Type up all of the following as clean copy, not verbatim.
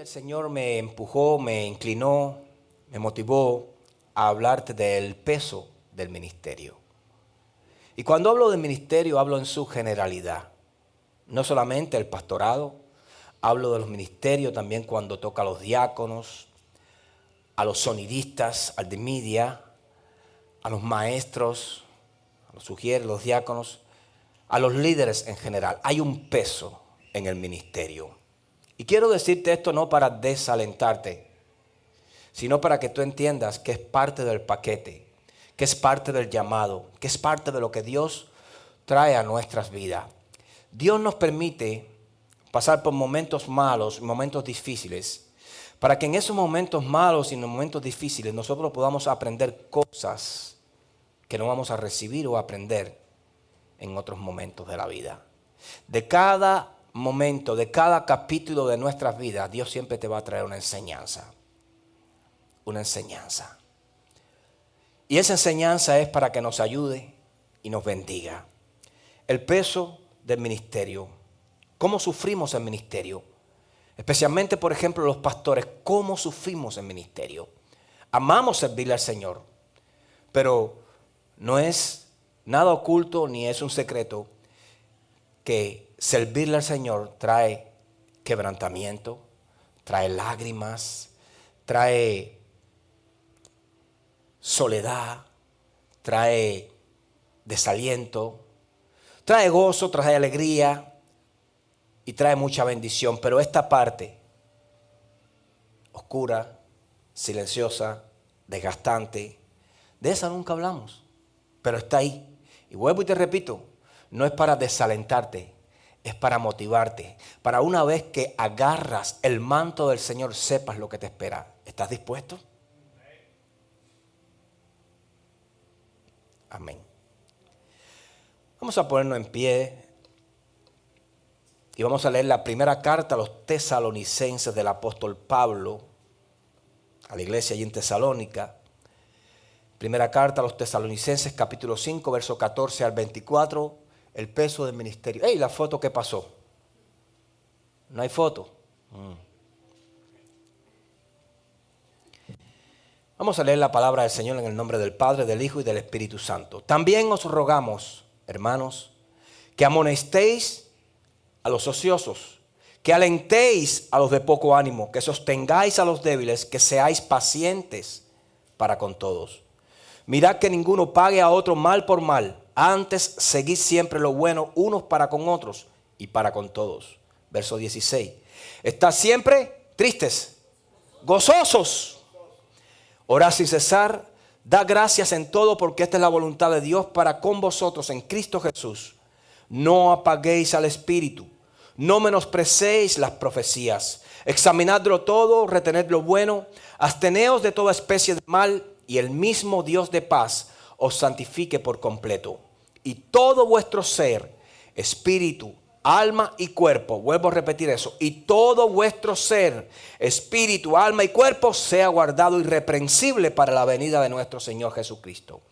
el Señor me empujó, me inclinó, me motivó a hablarte del peso del ministerio. Y cuando hablo de ministerio, hablo en su generalidad. No solamente el pastorado, hablo de los ministerios también cuando toca a los diáconos, a los sonidistas, al de media, a los maestros, a los sugieres, los diáconos, a los líderes en general. Hay un peso en el ministerio. Y quiero decirte esto no para desalentarte, sino para que tú entiendas que es parte del paquete, que es parte del llamado, que es parte de lo que Dios trae a nuestras vidas. Dios nos permite pasar por momentos malos, momentos difíciles, para que en esos momentos malos y en los momentos difíciles nosotros podamos aprender cosas que no vamos a recibir o aprender en otros momentos de la vida. De cada momento, de cada capítulo de nuestras vidas, Dios siempre te va a traer una enseñanza. Una enseñanza. Y esa enseñanza es para que nos ayude y nos bendiga. El peso del ministerio. ¿Cómo sufrimos el ministerio? Especialmente, por ejemplo, los pastores. ¿Cómo sufrimos el ministerio? Amamos servirle al Señor, pero no es nada oculto ni es un secreto que servirle al Señor trae quebrantamiento, trae lágrimas, trae soledad, trae desaliento, trae gozo, trae alegría y trae mucha bendición. Pero esta parte oscura, silenciosa, desgastante, de esa nunca hablamos, pero está ahí. Y vuelvo y te repito, no es para desalentarte, es para motivarte, para una vez que agarras el manto del Señor sepas lo que te espera. ¿Estás dispuesto? Amén. Vamos a ponernos en pie y vamos a leer la primera carta a los tesalonicenses del apóstol Pablo, a la iglesia allí en Tesalónica. Primera carta a los tesalonicenses, capítulo 5, verso 14 al 24, el peso del ministerio. ¡Ey, la foto que pasó! ¿No hay foto? Vamos a leer la palabra del Señor en el nombre del Padre, del Hijo y del Espíritu Santo. También os rogamos, hermanos, que amonestéis a los ociosos, que alentéis a los de poco ánimo, que sostengáis a los débiles, que seáis pacientes para con todos. Mirad que ninguno pague a otro mal por mal, antes seguid siempre lo bueno unos para con otros y para con todos. Verso 16. Estad siempre tristes, gozosos, orad sin cesar, dad gracias en todo porque esta es la voluntad de Dios para con vosotros en Cristo Jesús. No apaguéis al espíritu, no menosprecéis las profecías, examinadlo todo, retened lo bueno, absteneos de toda especie de mal, y el mismo Dios de paz os santifique por completo. Y todo vuestro ser, espíritu, alma y cuerpo, vuelvo a repetir eso, y todo vuestro ser, espíritu, alma y cuerpo sea guardado irreprensible para la venida de nuestro Señor Jesucristo.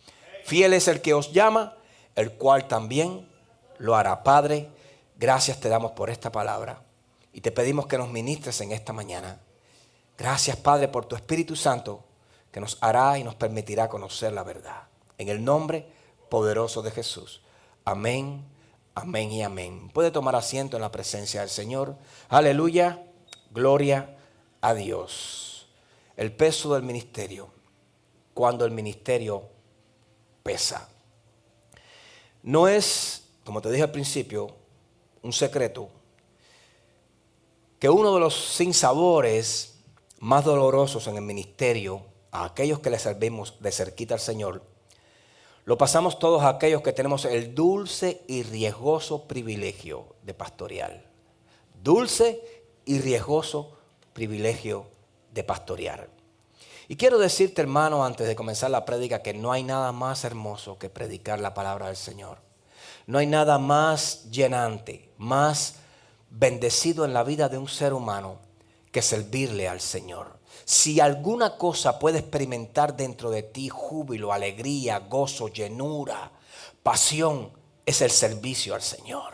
Fiel es el que os llama, el cual también lo hará. Padre, gracias te damos por esta palabra y te pedimos que nos ministres en esta mañana. Gracias, Padre, por tu Espíritu Santo que nos hará y nos permitirá conocer la verdad. En el nombre poderoso de Jesús. Amén, amén y amén. Puede tomar asiento en la presencia del Señor. Aleluya, gloria a Dios. El peso del ministerio. Cuando el ministerio pesa. No es, como te dije al principio, un secreto que uno de los sinsabores más dolorosos en el ministerio, a aquellos que le servimos de cerquita al Señor, lo pasamos todos a aquellos que tenemos el dulce y riesgoso privilegio de pastorear. Dulce y riesgoso privilegio de pastorear. Y quiero decirte, hermano, antes de comenzar la prédica, que no hay nada más hermoso que predicar la palabra del Señor. No hay nada más llenante, más bendecido en la vida de un ser humano que servirle al Señor. Si alguna cosa puede experimentar dentro de ti júbilo, alegría, gozo, llenura, pasión, es el servicio al Señor.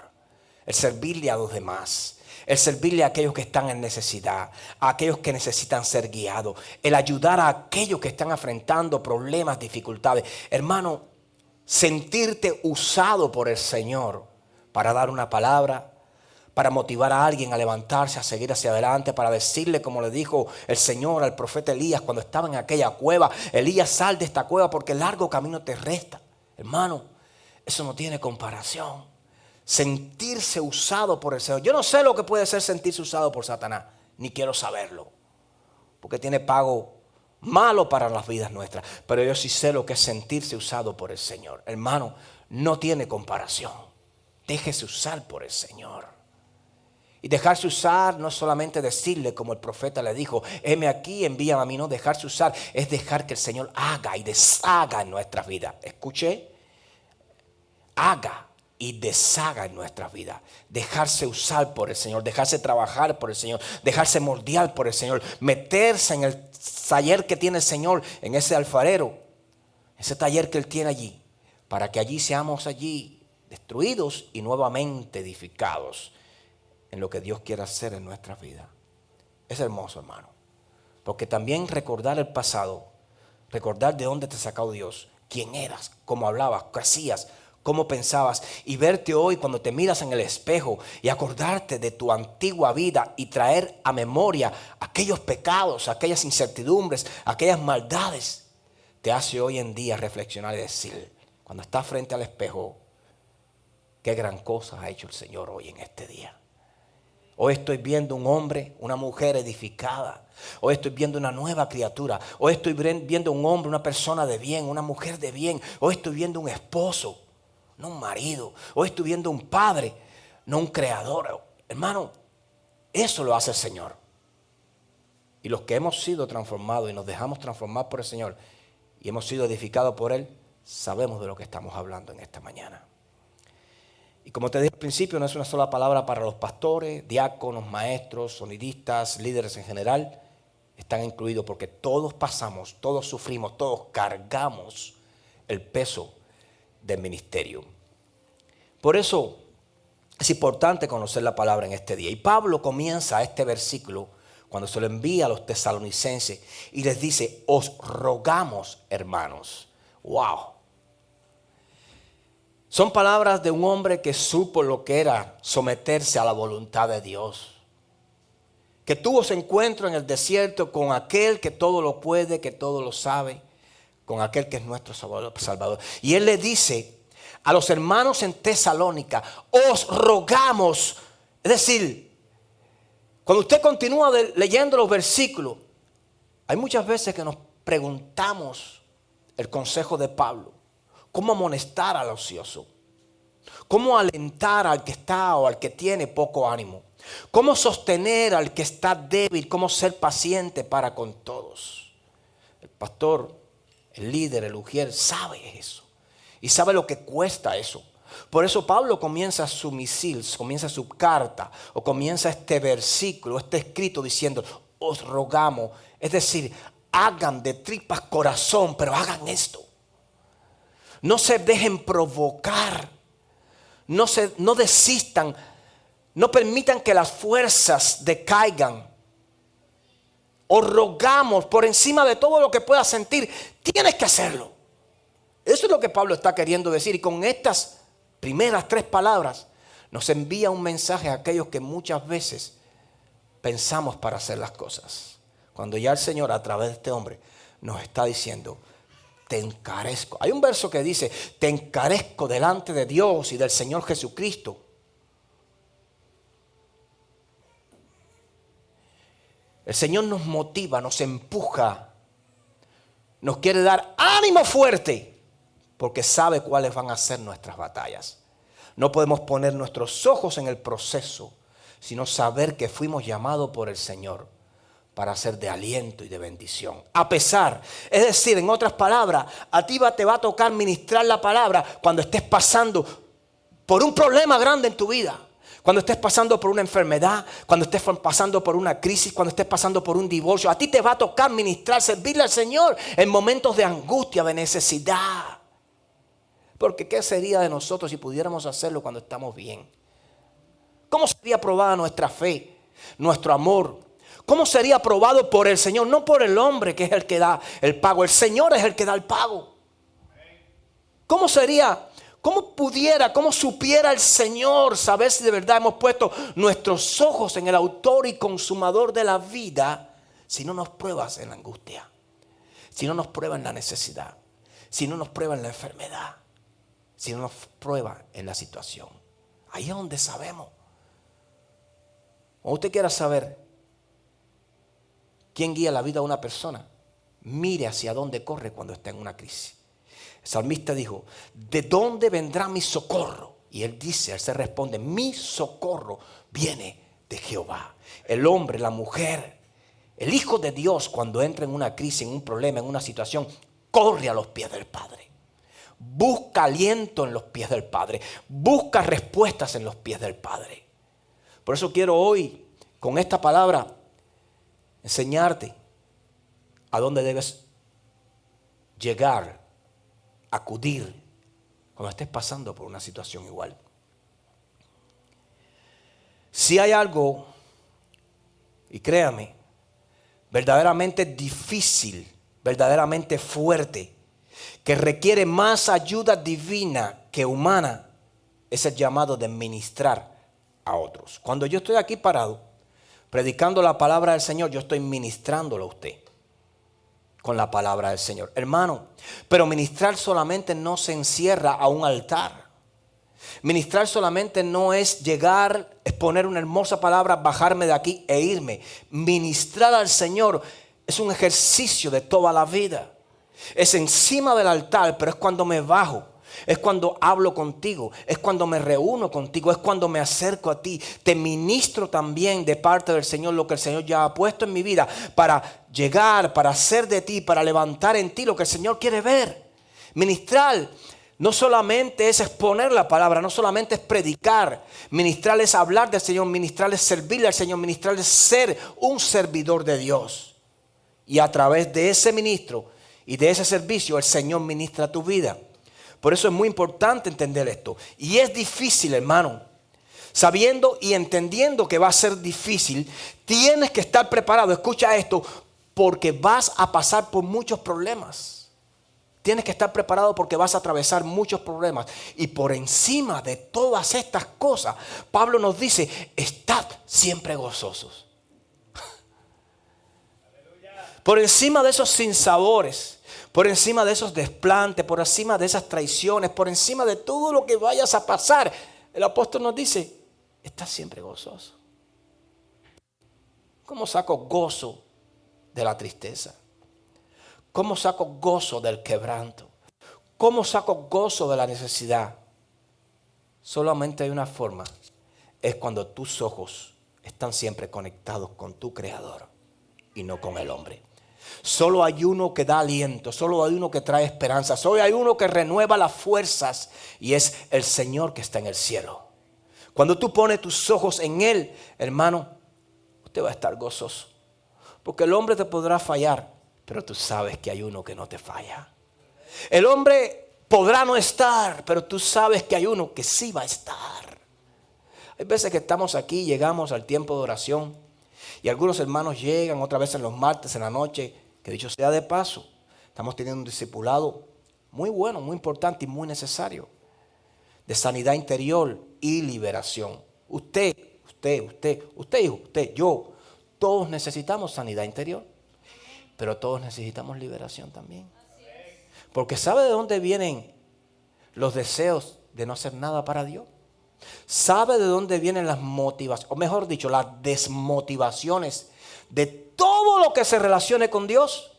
El servirle a los demás. el servirle a aquellos que están en necesidad, a aquellos que necesitan ser guiados, el ayudar a aquellos que están enfrentando problemas, dificultades. Hermano, sentirte usado por el Señor para dar una palabra, para motivar a alguien a levantarse, a seguir hacia adelante, para decirle, como le dijo el Señor al profeta Elías cuando estaba en aquella cueva: Elías, sal de esta cueva porque el largo camino te resta. Hermano, eso no tiene comparación. Sentirse usado por el Señor. Yo no sé lo que puede ser sentirse usado por Satanás, ni quiero saberlo, porque tiene pago malo para las vidas nuestras. Pero yo sí sé lo que es sentirse usado por el Señor. Hermano, no tiene comparación. Déjese usar por el Señor. Y dejarse usar no es solamente decirle como el profeta le dijo: heme aquí, envíame a mí. No, dejarse usar es dejar que el Señor haga y deshaga en nuestras vidas. Escuche, haga y deshaga en nuestras vidas. Dejarse usar por el Señor, dejarse trabajar por el Señor, dejarse moldear por el Señor, meterse en el taller que tiene el Señor, en ese alfarero, ese taller que Él tiene allí, para que allí seamos allí destruidos y nuevamente edificados en lo que Dios quiere hacer en nuestras vidas. Es hermoso, hermano, porque también recordar el pasado, recordar de dónde te sacó Dios, quién eras, cómo hablabas, qué hacías, cómo pensabas, y verte hoy cuando te miras en el espejo y acordarte de tu antigua vida y traer a memoria aquellos pecados, aquellas incertidumbres, aquellas maldades, te hace hoy en día reflexionar y decir, cuando estás frente al espejo: qué gran cosa ha hecho el Señor hoy en este día. Hoy estoy viendo un hombre, una mujer edificada. Hoy estoy viendo una nueva criatura. Hoy estoy viendo un hombre, una persona de bien, una mujer de bien. Hoy estoy viendo un esposo, no un marido. Hoy estoy viendo un padre, no un creador. Hermano, eso lo hace el Señor. Y los que hemos sido transformados y nos dejamos transformar por el Señor y hemos sido edificados por Él, sabemos de lo que estamos hablando en esta mañana. Y como te dije al principio, no es una sola palabra para los pastores, diáconos, maestros, sonidistas, líderes en general. Están incluidos porque todos pasamos, todos sufrimos, todos cargamos el peso del ministerio. Por eso es importante conocer la palabra en este día. Y Pablo comienza este versículo cuando se lo envía a los tesalonicenses y les dice: os rogamos, hermanos. ¡Wow! Son palabras de un hombre que supo lo que era someterse a la voluntad de Dios, que tuvo ese encuentro en el desierto con aquel que todo lo puede, que todo lo sabe, con aquel que es nuestro Salvador. Y él le dice a los hermanos en Tesalónica: os rogamos. Es decir, cuando usted continúa leyendo los versículos, hay muchas veces que nos preguntamos el consejo de Pablo: ¿cómo amonestar al ocioso? ¿Cómo alentar al que está o al que tiene poco ánimo? ¿Cómo sostener al que está débil? ¿Cómo ser paciente para con todos? El pastor, el líder, el ujier sabe eso y sabe lo que cuesta eso. Por eso Pablo comienza su misil, comienza su carta o comienza este versículo, este escrito diciendo: os rogamos. Es decir, hagan de tripas corazón, pero hagan esto. No se dejen provocar, no desistan, no permitan que las fuerzas decaigan. Os rogamos por encima de todo lo que puedas sentir, tienes que hacerlo. Eso es lo que Pablo está queriendo decir, y con estas primeras 3 palabras nos envía un mensaje a aquellos que muchas veces pensamos para hacer las cosas, cuando ya el Señor a través de este hombre nos está diciendo: te encarezco. Hay un verso que dice: te encarezco delante de Dios y del Señor Jesucristo. El Señor nos motiva, nos empuja, nos quiere dar ánimo fuerte, porque sabe cuáles van a ser nuestras batallas. No podemos poner nuestros ojos en el proceso, sino saber que fuimos llamados por el Señor para ser de aliento y de bendición. A pesar, es decir, en otras palabras, a ti te va a tocar ministrar la palabra cuando estés pasando por un problema grande en tu vida. Cuando estés pasando por una enfermedad, cuando estés pasando por una crisis, cuando estés pasando por un divorcio. A ti te va a tocar ministrar, servirle al Señor en momentos de angustia, de necesidad. Porque ¿qué sería de nosotros si pudiéramos hacerlo cuando estamos bien? ¿Cómo sería probada nuestra fe, nuestro amor? ¿Cómo sería probado por el Señor? No por el hombre, que es el que da el pago. El Señor es el que da el pago. ¿Cómo sería? ¿Cómo supiera el Señor saber si de verdad hemos puesto nuestros ojos en el autor y consumador de la vida, si no nos pruebas en la angustia, si no nos prueba en la necesidad, si no nos prueba en la enfermedad, si no nos prueba en la situación? Ahí es donde sabemos. Cuando usted quiera saber quién guía la vida de una persona, mire hacia dónde corre cuando está en una crisis. El salmista dijo: ¿de dónde vendrá mi socorro? Y él se responde: mi socorro viene de Jehová. El hombre, la mujer, el Hijo de Dios, cuando entra en una crisis, en un problema, en una situación, corre a los pies del Padre. Busca aliento en los pies del Padre. Busca respuestas en los pies del Padre. Por eso quiero hoy, con esta palabra, enseñarte a dónde debes llegar, acudir cuando estés pasando por una situación igual. Si hay algo, y créame, verdaderamente difícil, verdaderamente fuerte, que requiere más ayuda divina que humana, es el llamado de ministrar a otros. Cuando yo estoy aquí parado, predicando la palabra del Señor, yo estoy ministrándolo a usted con la palabra del Señor, hermano. Pero ministrar solamente no se encierra a un altar. Ministrar solamente no es llegar, exponer una hermosa palabra, bajarme de aquí e irme. Ministrar al Señor es un ejercicio de toda la vida. Es encima del altar, pero es cuando me bajo. Es cuando hablo contigo, es cuando me reúno contigo, es cuando me acerco a ti. Te ministro también de parte del Señor lo que el Señor ya ha puesto en mi vida para llegar, para hacer de ti, para levantar en ti lo que el Señor quiere ver. Ministrar no solamente es exponer la palabra, no solamente es predicar. Ministrar es hablar del Señor, ministrar es servirle al Señor, ministrar es ser un servidor de Dios. Y a través de ese ministro y de ese servicio, el Señor ministra tu vida. Por eso es muy importante entender esto. Y es difícil, hermano. Sabiendo y entendiendo que va a ser difícil, tienes que estar preparado. Escucha esto, porque vas a pasar por muchos problemas. Tienes que estar preparado porque vas a atravesar muchos problemas. Y por encima de todas estas cosas, Pablo nos dice: estad siempre gozosos. Por encima de esos sinsabores, por encima de esos desplantes, por encima de esas traiciones, por encima de todo lo que vayas a pasar, el apóstol nos dice: estás siempre gozoso. ¿Cómo saco gozo de la tristeza? ¿Cómo saco gozo del quebranto? ¿Cómo saco gozo de la necesidad? Solamente hay una forma: es cuando tus ojos están siempre conectados con tu Creador y no con el hombre. Solo hay uno que da aliento, solo hay uno que trae esperanza, solo hay uno que renueva las fuerzas, y es el Señor que está en el cielo. Cuando tú pones tus ojos en Él, hermano, usted va a estar gozoso. Porque el hombre te podrá fallar, pero tú sabes que hay uno que no te falla. El hombre podrá no estar, pero tú sabes que hay uno que sí va a estar. Hay veces que estamos aquí, llegamos al tiempo de oración, y algunos hermanos llegan otra vez en los martes, en la noche, que dicho sea de paso, estamos teniendo un discipulado muy bueno, muy importante y muy necesario, de sanidad interior y liberación. Usted, hijo, usted, yo, todos necesitamos sanidad interior, pero todos necesitamos liberación también. Porque ¿sabe de dónde vienen los deseos de no hacer nada para Dios? ¿Sabe de dónde vienen las motivaciones, o mejor dicho, las desmotivaciones de todo lo que se relacione con Dios?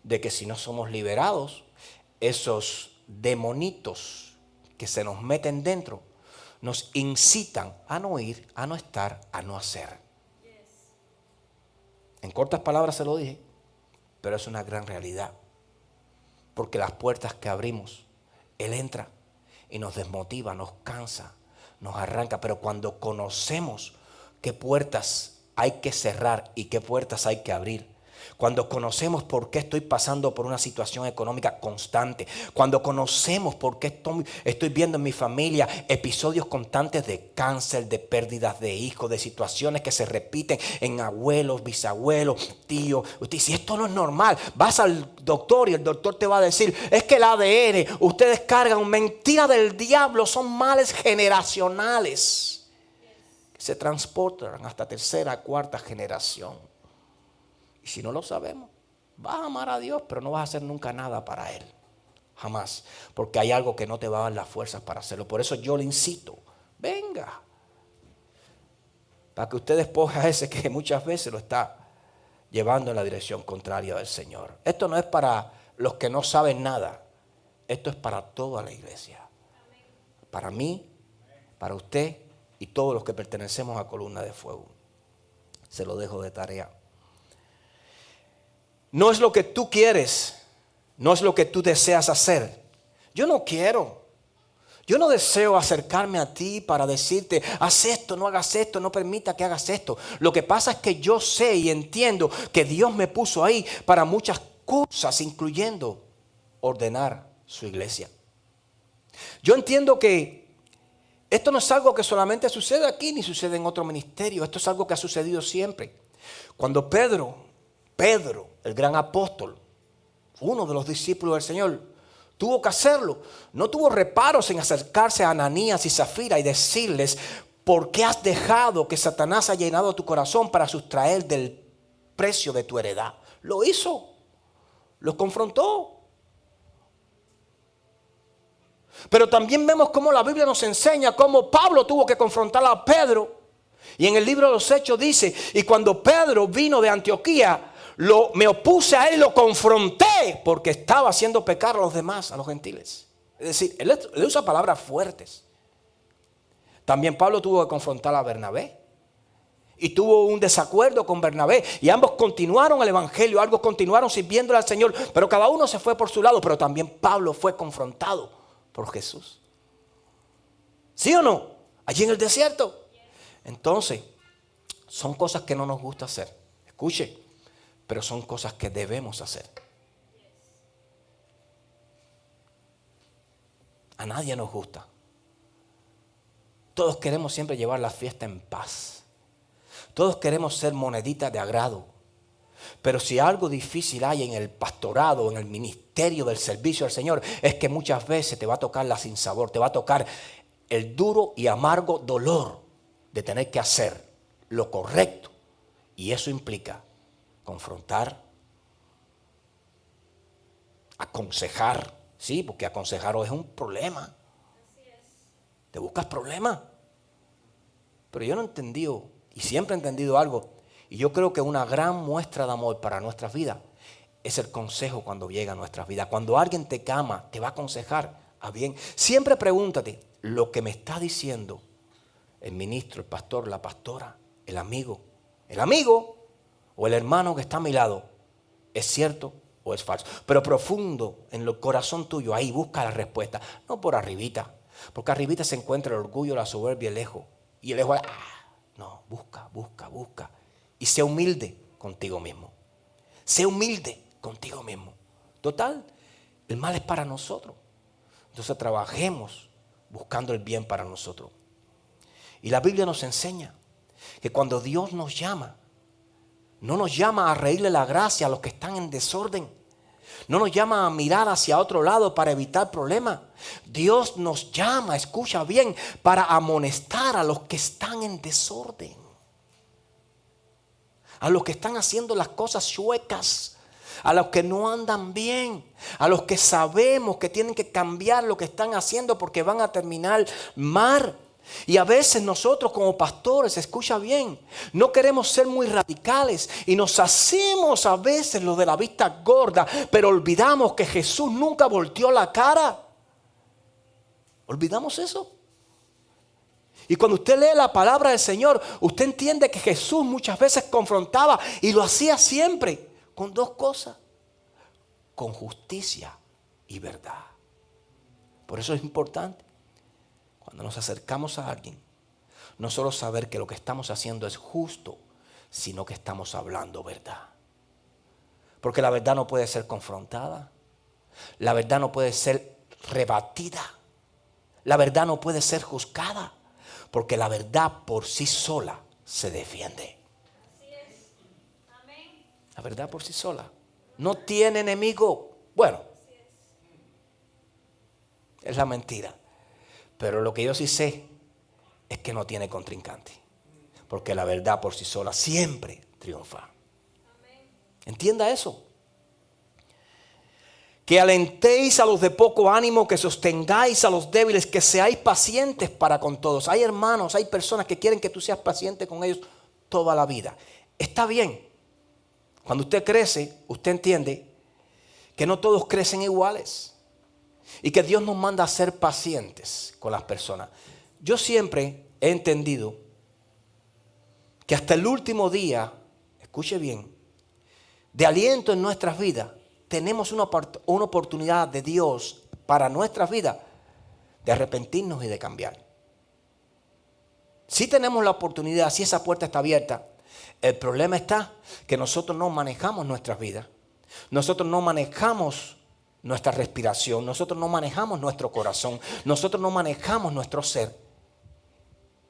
De que si no somos liberados, esos demonitos que se nos meten dentro nos incitan a no ir, a no estar, a no hacer. En cortas palabras se lo dije, pero es una gran realidad. Porque las puertas que abrimos, Él entra y nos desmotiva, nos cansa, nos arranca. Pero cuando conocemos qué puertas hay que cerrar y qué puertas hay que abrir, Cuando conocemos por qué estoy pasando por una situación económica constante. Cuando conocemos por qué estoy viendo en mi familia episodios constantes de cáncer, de pérdidas de hijos, de situaciones que se repiten en abuelos, bisabuelos, tíos. Usted dice, esto no es normal. Vas al doctor y el doctor te va a decir, es que el ADN, ustedes cargan mentira del diablo, son males generacionales que se transportan hasta tercera, cuarta generación. Y si no lo sabemos, vas a amar a Dios, pero no vas a hacer nunca nada para Él. Jamás. Porque hay algo que no te va a dar las fuerzas para hacerlo. Por eso yo le incito, venga. Para que usted despoje a ese que muchas veces lo está llevando en la dirección contraria del Señor. Esto no es para los que no saben nada. Esto es para toda la iglesia. Para mí, para usted y todos los que pertenecemos a Columna de Fuego. Se lo dejo de tarea. No es lo que tú quieres, no es lo que tú deseas hacer. Yo no quiero, yo no deseo acercarme a ti para decirte, haz esto, no hagas esto, no permita que hagas esto. Lo que pasa es que yo sé y entiendo que Dios me puso ahí para muchas cosas, incluyendo ordenar su iglesia. Yo entiendo que esto no es algo que solamente sucede aquí ni sucede en otro ministerio. Esto es algo que ha sucedido siempre. Cuando Pedro, el gran apóstol, uno de los discípulos del Señor, tuvo que hacerlo. No tuvo reparos en acercarse a Ananías y Zafira y decirles, ¿por qué has dejado que Satanás ha llenado tu corazón para sustraer del precio de tu heredad? Lo hizo, los confrontó. Pero también vemos cómo la Biblia nos enseña cómo Pablo tuvo que confrontar a Pedro. Y en el libro de los Hechos dice, y cuando Pedro vino de Antioquía, me opuse a él y lo confronté porque estaba haciendo pecar a los demás, a los gentiles. Es decir, él usa palabras fuertes. También Pablo tuvo que confrontar a Bernabé. Y tuvo un desacuerdo con Bernabé. Y ambos continuaron el evangelio, ambos continuaron sirviéndole al Señor. Pero cada uno se fue por su lado. Pero también Pablo fue confrontado por Jesús. ¿Sí o no? Allí en el desierto. Entonces, son cosas que no nos gusta hacer. Escuche. Pero son cosas que debemos hacer. A nadie nos gusta. Todos queremos siempre llevar la fiesta en paz. Todos queremos ser moneditas de agrado. Pero si algo difícil hay en el pastorado, en el ministerio del servicio al Señor, es que muchas veces te va a tocar la sinsabor, te va a tocar el duro y amargo dolor de tener que hacer lo correcto. Y eso implica confrontar, aconsejar, sí, porque aconsejar es un problema. Te buscas problemas. Pero yo no he entendido, y siempre he entendido algo, y yo creo que una gran muestra de amor para nuestras vidas es el consejo cuando llega a nuestras vidas. Cuando alguien te ama, te va a aconsejar a bien. Siempre pregúntate, lo que me está diciendo el ministro, el pastor, la pastora, el amigo o el hermano que está a mi lado, ¿es cierto o es falso? Pero profundo en el corazón tuyo, ahí busca la respuesta. No por arribita, porque arribita se encuentra el orgullo, la soberbia, el ego. Y el ego, no, busca. Y sé humilde contigo mismo. Sé humilde contigo mismo. Total, el mal es para nosotros. Entonces trabajemos buscando el bien para nosotros. Y la Biblia nos enseña que cuando Dios nos llama, no nos llama a reírle la gracia a los que están en desorden. No nos llama a mirar hacia otro lado para evitar problemas. Dios nos llama, escucha bien, para amonestar a los que están en desorden. A los que están haciendo las cosas chuecas. A los que no andan bien. A los que sabemos que tienen que cambiar lo que están haciendo porque van a terminar mal. Y a veces nosotros como pastores, escucha bien, no queremos ser muy radicales y nos hacemos a veces lo de la vista gorda, pero olvidamos que Jesús nunca volteó la cara. ¿Olvidamos eso? Y cuando usted lee la palabra del Señor, usted entiende que Jesús muchas veces confrontaba y lo hacía siempre con dos cosas, con justicia y verdad. Por eso es importante, cuando nos acercamos a alguien, no solo saber que lo que estamos haciendo es justo, sino que estamos hablando verdad. Porque la verdad no puede ser confrontada. La verdad no puede ser rebatida. La verdad no puede ser juzgada. Porque la verdad por sí sola se defiende. Así es. Amén. La verdad por sí sola. No tiene enemigo. Bueno, es la mentira. Pero lo que yo sí sé es que no tiene contrincante. Porque la verdad por sí sola siempre triunfa. Entienda eso. Que alentéis a los de poco ánimo, que sostengáis a los débiles, que seáis pacientes para con todos. Hay hermanos, hay personas que quieren que tú seas paciente con ellos toda la vida. Está bien. Cuando usted crece, usted entiende que no todos crecen iguales. Y que Dios nos manda a ser pacientes con las personas. Yo siempre he entendido que hasta el último día, escuche bien, de aliento en nuestras vidas, tenemos una oportunidad de Dios para nuestras vidas de arrepentirnos y de cambiar. Si tenemos la oportunidad, si esa puerta está abierta, el problema está que nosotros no manejamos nuestras vidas. Nosotros no manejamos nuestra respiración, nosotros no manejamos nuestro corazón, nosotros no manejamos nuestro ser.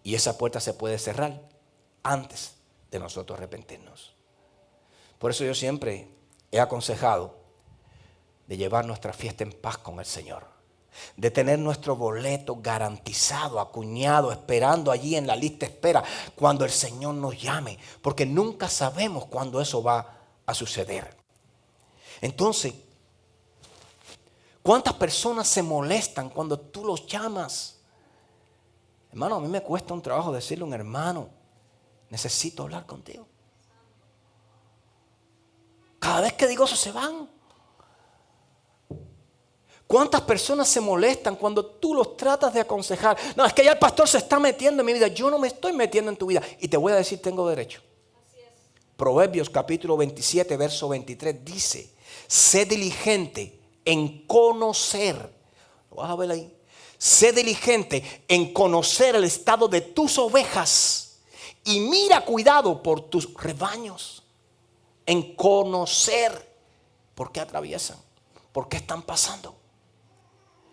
Y esa puerta se puede cerrar antes de nosotros arrepentirnos. Por eso yo siempre he aconsejado de llevar nuestra fiesta en paz con el Señor. De tener nuestro boleto garantizado, acuñado, esperando allí en la lista de espera cuando el Señor nos llame. Porque nunca sabemos cuándo eso va a suceder. Entonces, ¿cuántas personas se molestan cuando tú los llamas? Hermano, a mí me cuesta un trabajo decirle a un hermano, necesito hablar contigo. Cada vez que digo eso se van. ¿Cuántas personas se molestan cuando tú los tratas de aconsejar? No, es que ya el pastor se está metiendo en mi vida. Yo no me estoy metiendo en tu vida. Y te voy a decir, tengo derecho. Así es. Proverbios capítulo 27, verso 23 dice, sé diligente en conocer. ¿Lo vas a ver ahí? Sé diligente en conocer el estado de tus ovejas y mira cuidado por tus rebaños. En conocer por qué atraviesan, por qué están pasando.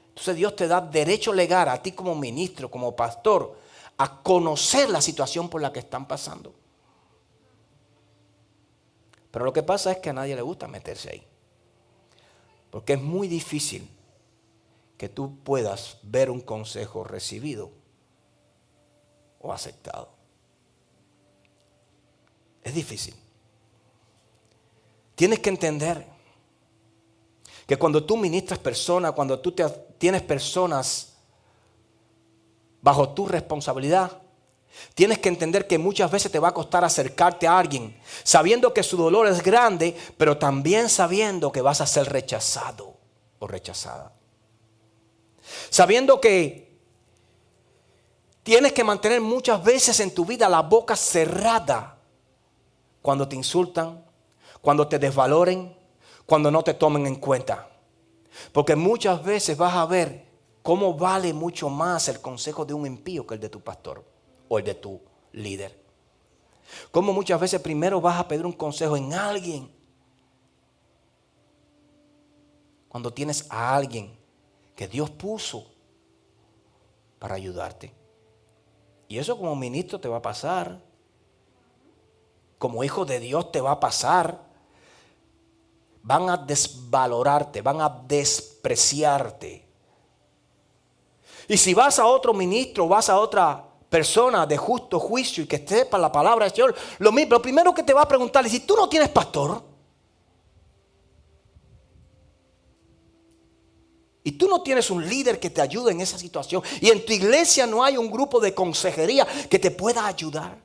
Entonces Dios te da derecho legal a ti como ministro, como pastor, a conocer la situación por la que están pasando. Pero lo que pasa es que a nadie le gusta meterse ahí. Porque es muy difícil que tú puedas ver un consejo recibido o aceptado. Es difícil. Tienes que entender que cuando tú ministras personas, cuando tú tienes personas bajo tu responsabilidad, tienes que entender que muchas veces te va a costar acercarte a alguien, sabiendo que su dolor es grande, pero también sabiendo que vas a ser rechazado o rechazada. Sabiendo que tienes que mantener muchas veces en tu vida la boca cerrada cuando te insultan, cuando te desvaloren, cuando no te tomen en cuenta. Porque muchas veces vas a ver cómo vale mucho más el consejo de un impío que el de tu pastor o el de tu líder. Cómo muchas veces primero vas a pedir un consejo en alguien cuando tienes a alguien que Dios puso para ayudarte. Y eso como ministro te va a pasar. Como hijo de Dios te va a pasar. Van a desvalorarte, van a despreciarte. Y si vas a otro ministro, vas a otra persona de justo juicio y que sepa la palabra del Señor, lo primero que te va a preguntar es, si tú no tienes pastor, y tú no tienes un líder que te ayude en esa situación, y en tu iglesia no hay un grupo de consejería que te pueda ayudar,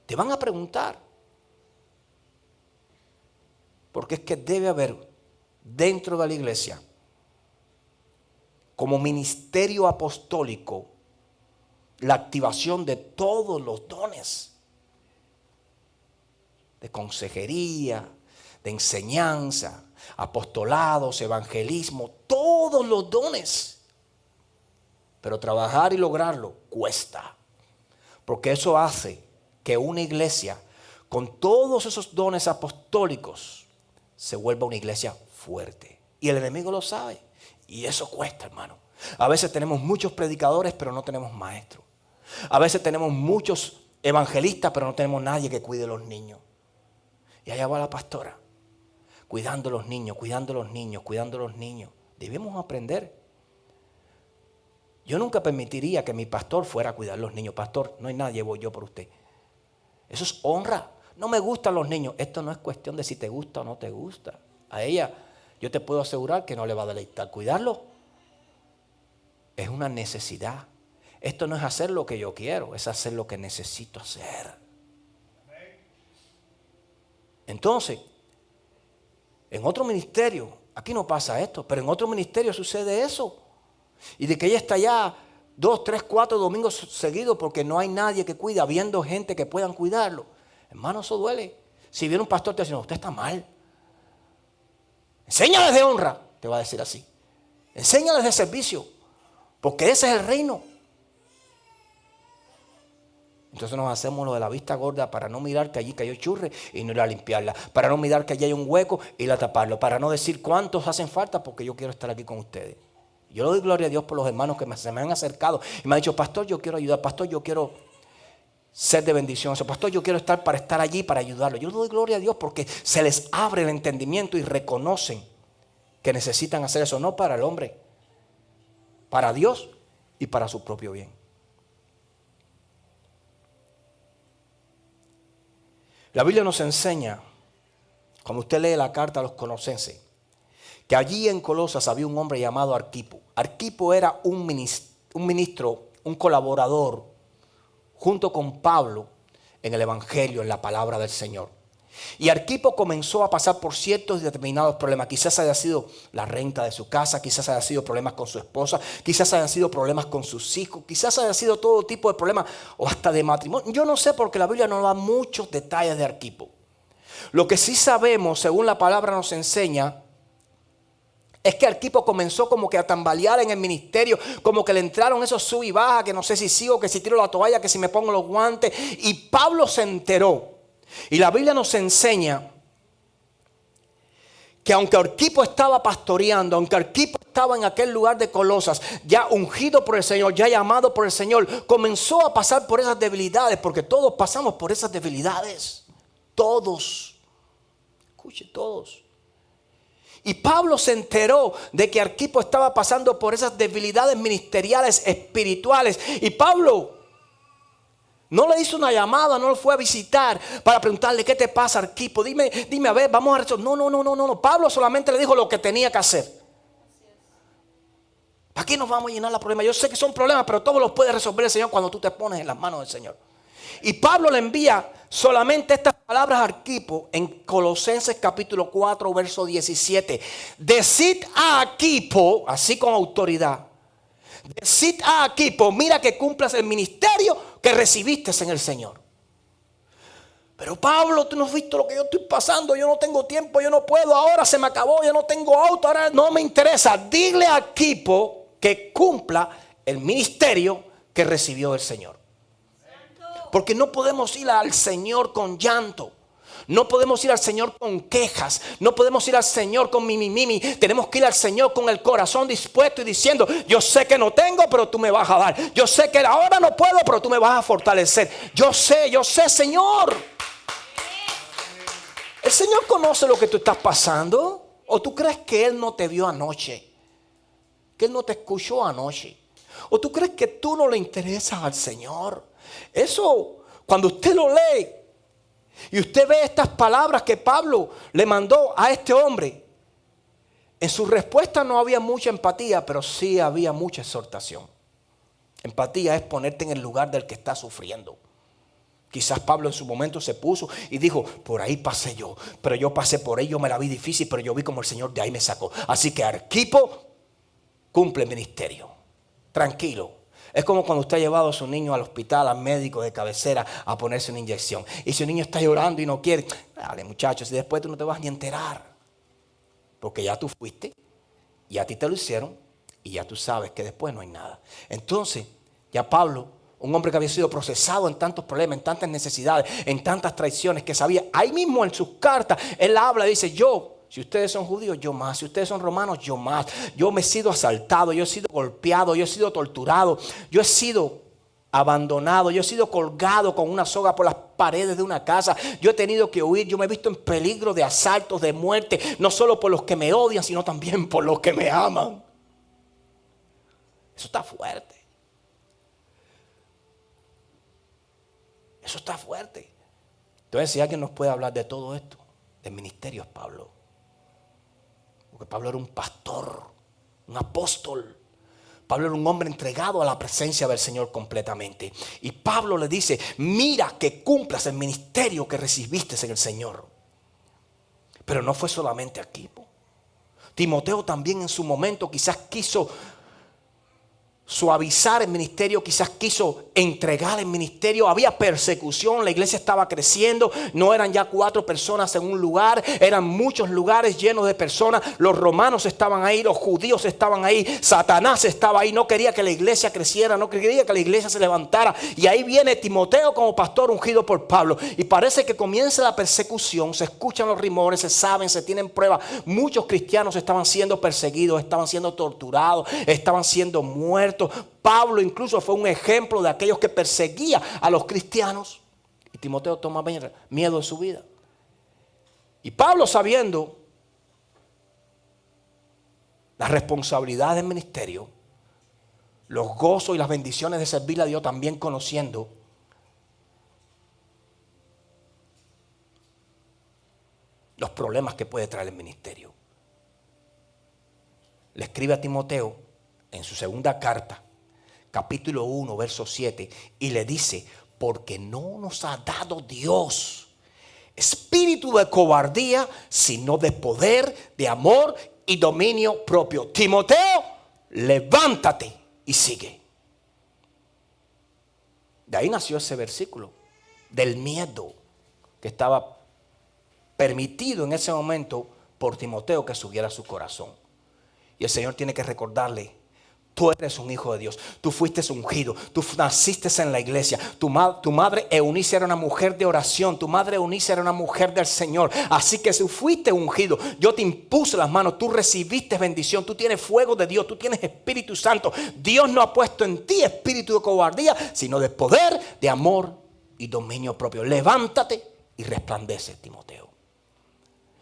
te van a preguntar. Porque es que debe haber dentro de la iglesia, como ministerio apostólico, la activación de todos los dones. De consejería, de enseñanza, apostolados, evangelismo, todos los dones. Pero trabajar y lograrlo cuesta. Porque eso hace que una iglesia con todos esos dones apostólicos se vuelva una iglesia fuerte. Y el enemigo lo sabe. Y eso cuesta, hermano. A veces tenemos muchos predicadores, pero no tenemos maestros. A veces tenemos muchos evangelistas, pero no tenemos nadie que cuide a los niños. Y allá va la pastora, cuidando a los niños, cuidando a los niños, cuidando a los niños. Debemos aprender. Yo nunca permitiría que mi pastor fuera a cuidar a los niños. Pastor, no hay nadie, voy yo por usted. Eso es honra. No me gustan los niños. Esto no es cuestión de si te gusta o no te gusta. A ella, yo te puedo asegurar que no le va a deleitar cuidarlo. Es una necesidad. Esto no es hacer lo que yo quiero, es hacer lo que necesito hacer. Entonces, en otro ministerio, aquí no pasa esto, pero en otro ministerio sucede eso. Y de que ella está allá 2, 3, 4 domingos seguidos porque no hay nadie que cuide, habiendo gente que puedan cuidarlo. Hermano, eso duele. Si viene un pastor te dice, no, usted está mal. Enséñales de honra, te va a decir así. Enséñales de servicio, porque ese es el reino. Entonces nos hacemos lo de la vista gorda para no mirar que allí cayó churre y no ir a limpiarla. Para no mirar que allí hay un hueco y ir a taparlo. Para no decir cuántos hacen falta porque yo quiero estar aquí con ustedes. Yo le doy gloria a Dios por los hermanos que se me han acercado y me han dicho, pastor, yo quiero ayudar. Pastor, yo quiero ser de bendición. O sea, pastor, yo quiero estar para estar allí, para ayudarlo. Yo le doy gloria a Dios porque se les abre el entendimiento y reconocen que necesitan hacer eso. No para el hombre, para Dios y para su propio bien. La Biblia nos enseña, cuando usted lee la carta a los colosenses, que allí en Colosas había un hombre llamado Arquipo. Arquipo era un ministro, un colaborador, junto con Pablo en el Evangelio, en la palabra del Señor. Y Arquipo comenzó a pasar por ciertos y determinados problemas. Quizás haya sido la renta de su casa, quizás haya sido problemas con su esposa, quizás hayan sido problemas con sus hijos, quizás haya sido todo tipo de problemas o hasta de matrimonio. Yo no sé porque la Biblia no da muchos detalles de Arquipo. Lo que sí sabemos, según la palabra nos enseña, es que Arquipo comenzó como que a tambalear en el ministerio, como que le entraron esos sub y baja, que no sé si sigo, que si tiro la toalla, que si me pongo los guantes. Y Pablo se enteró. Y la Biblia nos enseña que aunque Arquipo estaba pastoreando, aunque Arquipo estaba en aquel lugar de Colosas, ya ungido por el Señor, ya llamado por el Señor, comenzó a pasar por esas debilidades, porque todos pasamos por esas debilidades. Todos. Escuche, todos. Y Pablo se enteró de que Arquipo estaba pasando por esas debilidades ministeriales, espirituales. Y Pablo no le hizo una llamada, no lo fue a visitar para preguntarle, ¿qué te pasa, Arquipo? Dime, a ver, vamos a resolver. No. Pablo solamente le dijo lo que tenía que hacer. ¿Para qué nos vamos a llenar la problema? Yo sé que son problemas, pero todos los puede resolver el Señor cuando tú te pones en las manos del Señor. Y Pablo le envía solamente estas palabras a Arquipo en Colosenses capítulo 4, verso 17. Decid a Arquipo, así con autoridad. Decid a Arquipo, mira que cumplas el ministerio que recibiste en el Señor. Pero Pablo, tú no has visto lo que yo estoy pasando, yo no tengo tiempo, yo no puedo, ahora se me acabó, yo no tengo auto, ahora no me interesa. Dile a Arquipo que cumpla el ministerio que recibió del Señor. Porque no podemos ir al Señor con llanto. No podemos ir al Señor con quejas. No podemos ir al Señor con mimi. Tenemos que ir al Señor con el corazón dispuesto y diciendo, yo sé que no tengo, pero tú me vas a dar. Yo sé que ahora no puedo, pero tú me vas a fortalecer. Yo sé, Señor. El Señor conoce lo que tú estás pasando. ¿O tú crees que Él no te vio anoche? Que Él no te escuchó anoche. ¿O tú crees que tú no le interesas al Señor? Eso, cuando usted lo lee y usted ve estas palabras que Pablo le mandó a este hombre, en su respuesta no había mucha empatía, pero sí había mucha exhortación. Empatía es ponerte en el lugar del que está sufriendo. Quizás Pablo en su momento se puso y dijo, por ahí pasé yo, pero yo pasé por ahí, yo me la vi difícil, pero yo vi como el Señor de ahí me sacó. Así que Arquipo cumple el ministerio, tranquilo. Es como cuando usted ha llevado a su niño al hospital, al médico de cabecera, a ponerse una inyección. Y si el niño está llorando y no quiere, dale muchachos, y después tú no te vas ni a enterar. Porque ya tú fuiste, y a ti te lo hicieron, y ya tú sabes que después no hay nada. Entonces, ya Pablo, un hombre que había sido procesado en tantos problemas, en tantas necesidades, en tantas traiciones, que sabía, ahí mismo en sus cartas, él habla y dice, yo Si ustedes son judíos, yo más. Si ustedes son romanos, yo más. Yo me he sido asaltado, yo he sido golpeado, yo he sido torturado, yo he sido abandonado, yo he sido colgado con una soga por las paredes de una casa, yo he tenido que huir, yo me he visto en peligro de asaltos, de muerte, no solo por los que me odian, sino también por los que me aman. Eso está fuerte. Eso está fuerte. Entonces, si alguien nos puede hablar de todo esto, del ministerio es Pablo. Porque Pablo era un pastor, un apóstol. Pablo era un hombre entregado a la presencia del Señor completamente. Y Pablo le dice, mira que cumplas el ministerio que recibiste en el Señor. Pero no fue solamente aquí. Timoteo también en su momento quizás quiso suavizar el ministerio, quizás quiso entregar el ministerio. Había persecución, la iglesia estaba creciendo, no eran ya 4 personas en un lugar, eran muchos lugares llenos de personas. Los romanos estaban ahí, los judíos estaban ahí, Satanás estaba ahí, no quería que la iglesia creciera, no quería que la iglesia se levantara. Y ahí viene Timoteo como pastor ungido por Pablo, y parece que comienza la persecución, se escuchan los rumores, se saben, se tienen pruebas. Muchos cristianos estaban siendo perseguidos, estaban siendo torturados, estaban siendo muertos. Pablo incluso fue un ejemplo de aquellos que perseguían a los cristianos. Y Timoteo toma miedo de su vida. Y Pablo, sabiendo la responsabilidad del ministerio, los gozos y las bendiciones de servirle a Dios, también conociendo los problemas que puede traer el ministerio, le escribe a Timoteo en su segunda carta, capítulo 1, verso 7, y le dice, porque no nos ha dado Dios espíritu de cobardía, sino de poder, de amor y dominio propio. Timoteo, levántate y sigue. De ahí nació ese versículo, del miedo que estaba permitido en ese momento por Timoteo que subiera a su corazón. Y el Señor tiene que recordarle, tú eres un hijo de Dios, tú fuiste ungido, tú naciste en la iglesia, tu madre Eunice era una mujer de oración, tu madre Eunice era una mujer del Señor, así que si fuiste ungido, yo te impuse las manos, tú recibiste bendición, tú tienes fuego de Dios, tú tienes Espíritu Santo. Dios no ha puesto en ti espíritu de cobardía, sino de poder, de amor y dominio propio. Levántate y resplandece, Timoteo.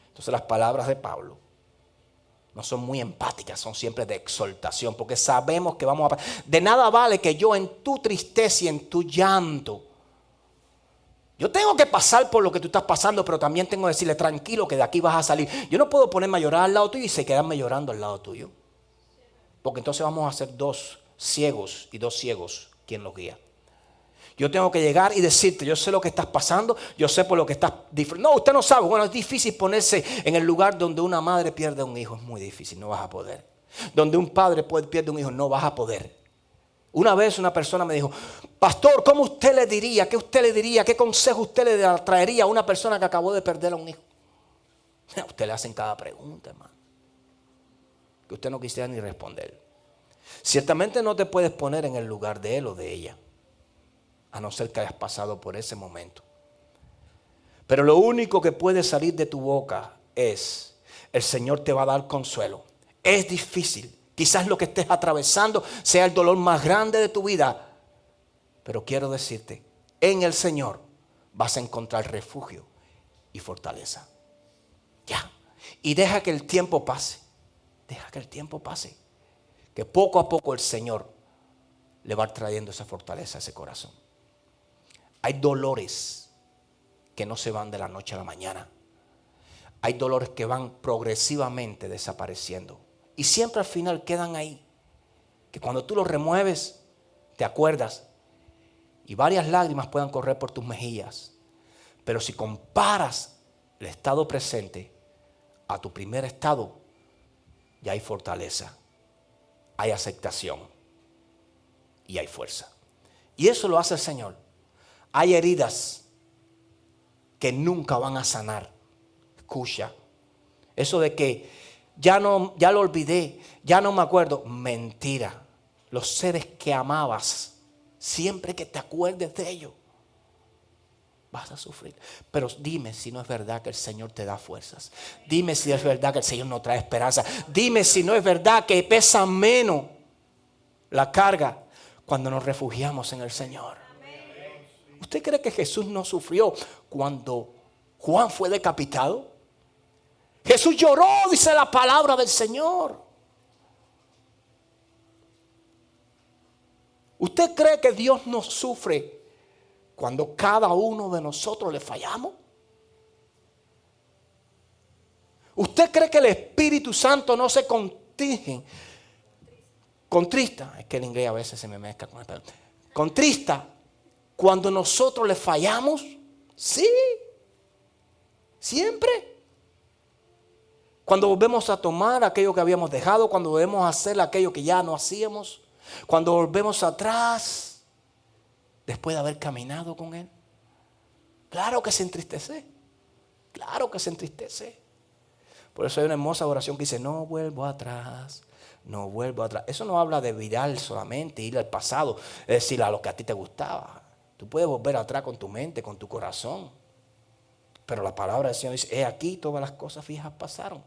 Entonces las palabras de Pablo no son muy empáticas, son siempre de exhortación, porque sabemos que vamos a... De nada vale que yo en tu tristeza y en tu llanto, yo tengo que pasar por lo que tú estás pasando, pero también tengo que decirle, tranquilo, que de aquí vas a salir. Yo no puedo ponerme a llorar al lado tuyo y se quedarme llorando al lado tuyo, porque entonces vamos a ser 2 ciegos y 2 ciegos quien los guía. Yo tengo que llegar y decirte, yo sé lo que estás pasando, yo sé por lo que estás... No, usted no sabe. Bueno, es difícil ponerse en el lugar donde una madre pierde un hijo. Es muy difícil, no vas a poder. Donde un padre pierde un hijo, no vas a poder. Una vez una persona me dijo, pastor, ¿cómo usted le diría? ¿Qué usted le diría? ¿Qué consejo usted le traería a una persona que acabó de perder a un hijo? A usted le hacen cada pregunta, hermano, que usted no quisiera ni responder. Ciertamente no te puedes poner en el lugar de él o de ella, a no ser que hayas pasado por ese momento. Pero lo único que puede salir de tu boca es, el Señor te va a dar consuelo. Es difícil, quizás lo que estés atravesando sea el dolor más grande de tu vida, pero quiero decirte, en el Señor vas a encontrar refugio y fortaleza. Ya, y deja que el tiempo pase, deja que el tiempo pase, que poco a poco el Señor le va trayendo esa fortaleza a ese corazón. Hay dolores que no se van de la noche a la mañana. Hay dolores que van progresivamente desapareciendo. Y siempre al final quedan ahí. Que cuando tú los remueves, te acuerdas. Y varias lágrimas puedan correr por tus mejillas. Pero si comparas el estado presente a tu primer estado, ya hay fortaleza, hay aceptación y hay fuerza. Y eso lo hace el Señor. Hay heridas que nunca van a sanar. Escucha, eso de que ya lo olvidé, ya no me acuerdo. Mentira. Los seres que amabas, siempre que te acuerdes de ellos, Vas a sufrir. Pero dime si no es verdad que el Señor te da fuerzas. Dime si es verdad que el Señor nos trae esperanza. Dime si no es verdad que pesa menos la carga cuando nos refugiamos en el Señor. ¿Usted cree que Jesús no sufrió cuando Juan fue decapitado? Jesús lloró, dice la palabra del Señor. ¿Usted cree que Dios no sufre cuando cada uno de nosotros le fallamos? ¿Usted cree que el Espíritu Santo no se contrista? Es que el inglés a veces se me mezcla con el español. Contrista cuando nosotros le fallamos. Sí, siempre. Cuando volvemos a tomar aquello que habíamos dejado, cuando volvemos a hacer aquello que ya no hacíamos, cuando volvemos atrás, después de haber caminado con Él. Claro que se entristece. Claro que se entristece. Por eso hay una hermosa oración que dice, no vuelvo atrás, no vuelvo atrás. Eso no habla de virar solamente, ir al pasado, es decir, a lo que a ti te gustaba. Tú puedes volver atrás con tu mente, con tu corazón. Pero la palabra del Señor dice, he aquí todas las cosas viejas pasaron.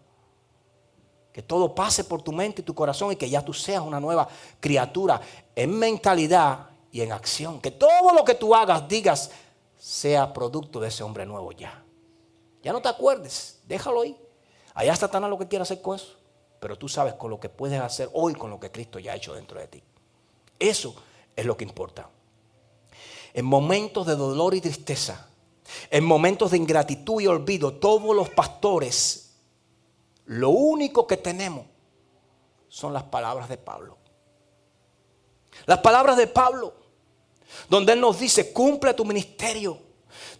Que todo pase por tu mente y tu corazón y que ya tú seas una nueva criatura en mentalidad y en acción. Que todo lo que tú hagas, digas, sea producto de ese hombre nuevo ya. Ya no te acuerdes, déjalo ahí. Allá Satanás lo que quiere hacer con eso. Pero tú sabes con lo que puedes hacer hoy con lo que Cristo ya ha hecho dentro de ti. Eso es lo que importa. En momentos de dolor y tristeza, en momentos de ingratitud y olvido, todos los pastores, lo único que tenemos son las palabras de Pablo. Las palabras de Pablo, donde él nos dice, cumple tu ministerio,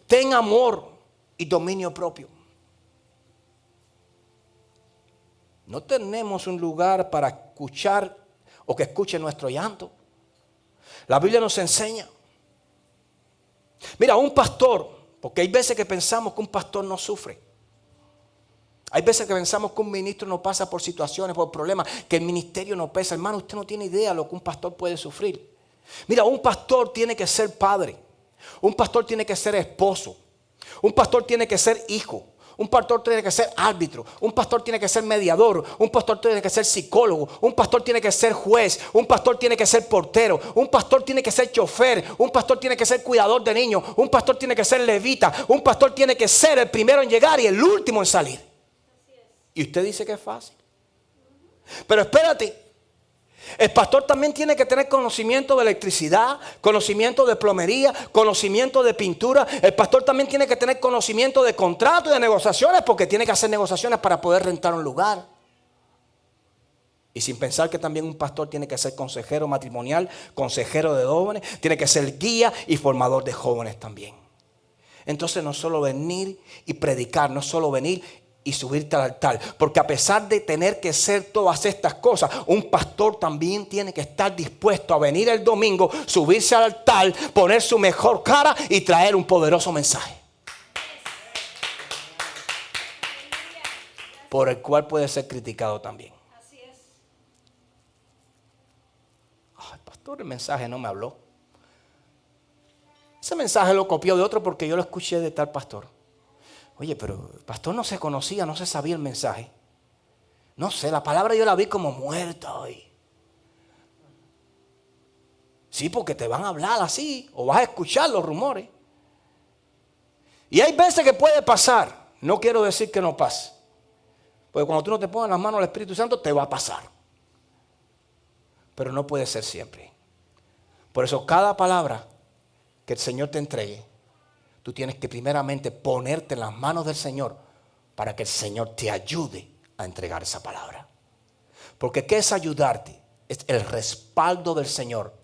ten amor y dominio propio. No tenemos un lugar para escuchar o que escuche nuestro llanto. La Biblia nos enseña. Mira, un pastor, porque hay veces que pensamos que un pastor no sufre. Hay veces que pensamos que un ministro no pasa por situaciones, por problemas, que el ministerio no pesa. Hermano, usted no tiene idea de lo que un pastor puede sufrir. Mira, un pastor tiene que ser padre. Un pastor tiene que ser esposo. Un pastor tiene que ser hijo. Un pastor tiene que ser árbitro. Un pastor tiene que ser mediador. Un pastor tiene que ser psicólogo. Un pastor tiene que ser juez. Un pastor tiene que ser portero. Un pastor tiene que ser chofer. Un pastor tiene que ser cuidador de niños. Un pastor tiene que ser levita. Un pastor tiene que ser el primero en llegar y el último en salir. Y usted dice que es fácil. Pero espérate. El pastor también tiene que tener conocimiento de electricidad, conocimiento de plomería, conocimiento de pintura. El pastor también tiene que tener conocimiento de contratos y de negociaciones, porque tiene que hacer negociaciones para poder rentar un lugar. Y sin pensar que también un pastor tiene que ser consejero matrimonial, consejero de jóvenes, tiene que ser guía y formador de jóvenes también. Entonces no solo venir y predicar, no solo venir y subirte al altar, porque a pesar de tener que hacer todas estas cosas, un pastor también tiene que estar dispuesto a venir el domingo, subirse al altar, poner su mejor cara y traer un poderoso mensaje, por el cual puede ser criticado también. Así es. Ay, pastor, el mensaje no me habló. Ese mensaje lo copió de otro porque yo lo escuché de tal pastor. Oye, pero el pastor no se conocía, no se sabía el mensaje. No sé, la palabra yo la vi como muerta hoy. Sí, porque te van a hablar así, o vas a escuchar los rumores. Y hay veces que puede pasar. No quiero decir que no pase. Porque cuando tú no te pones las manos al Espíritu Santo, te va a pasar. Pero no puede ser siempre. Por eso cada palabra que el Señor te entregue, tú tienes que primeramente ponerte en las manos del Señor para que el Señor te ayude a entregar esa palabra. Porque ¿qué es ayudarte? Es el respaldo del Señor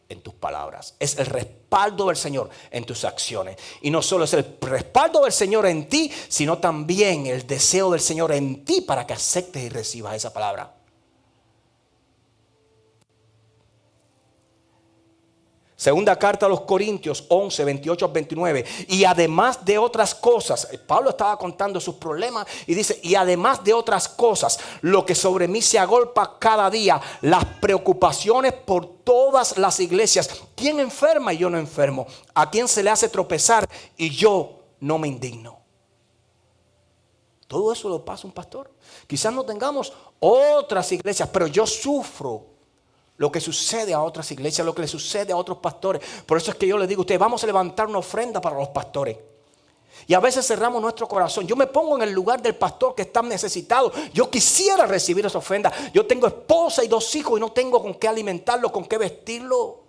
en tus palabras. Es el respaldo del Señor en tus acciones. Y no solo es el respaldo del Señor en ti, sino también el deseo del Señor en ti para que aceptes y recibas esa palabra. Segunda carta a los Corintios 11, 28 al 29. Y además de otras cosas, Pablo estaba contando sus problemas y dice, y además de otras cosas, lo que sobre mí se agolpa cada día, las preocupaciones por todas las iglesias. ¿Quién enferma y yo no enfermo? ¿A quién se le hace tropezar y yo no me indigno? Todo eso lo pasa un pastor. Quizás no tengamos otras iglesias, pero yo sufro lo que sucede a otras iglesias, lo que le sucede a otros pastores. Por eso es que yo les digo a ustedes, vamos a levantar una ofrenda para los pastores. Y a veces cerramos nuestro corazón. Yo me pongo en el lugar del pastor que está necesitado. Yo quisiera recibir esa ofrenda. Yo tengo esposa y 2 hijos y no tengo con qué alimentarlo, con qué vestirlo.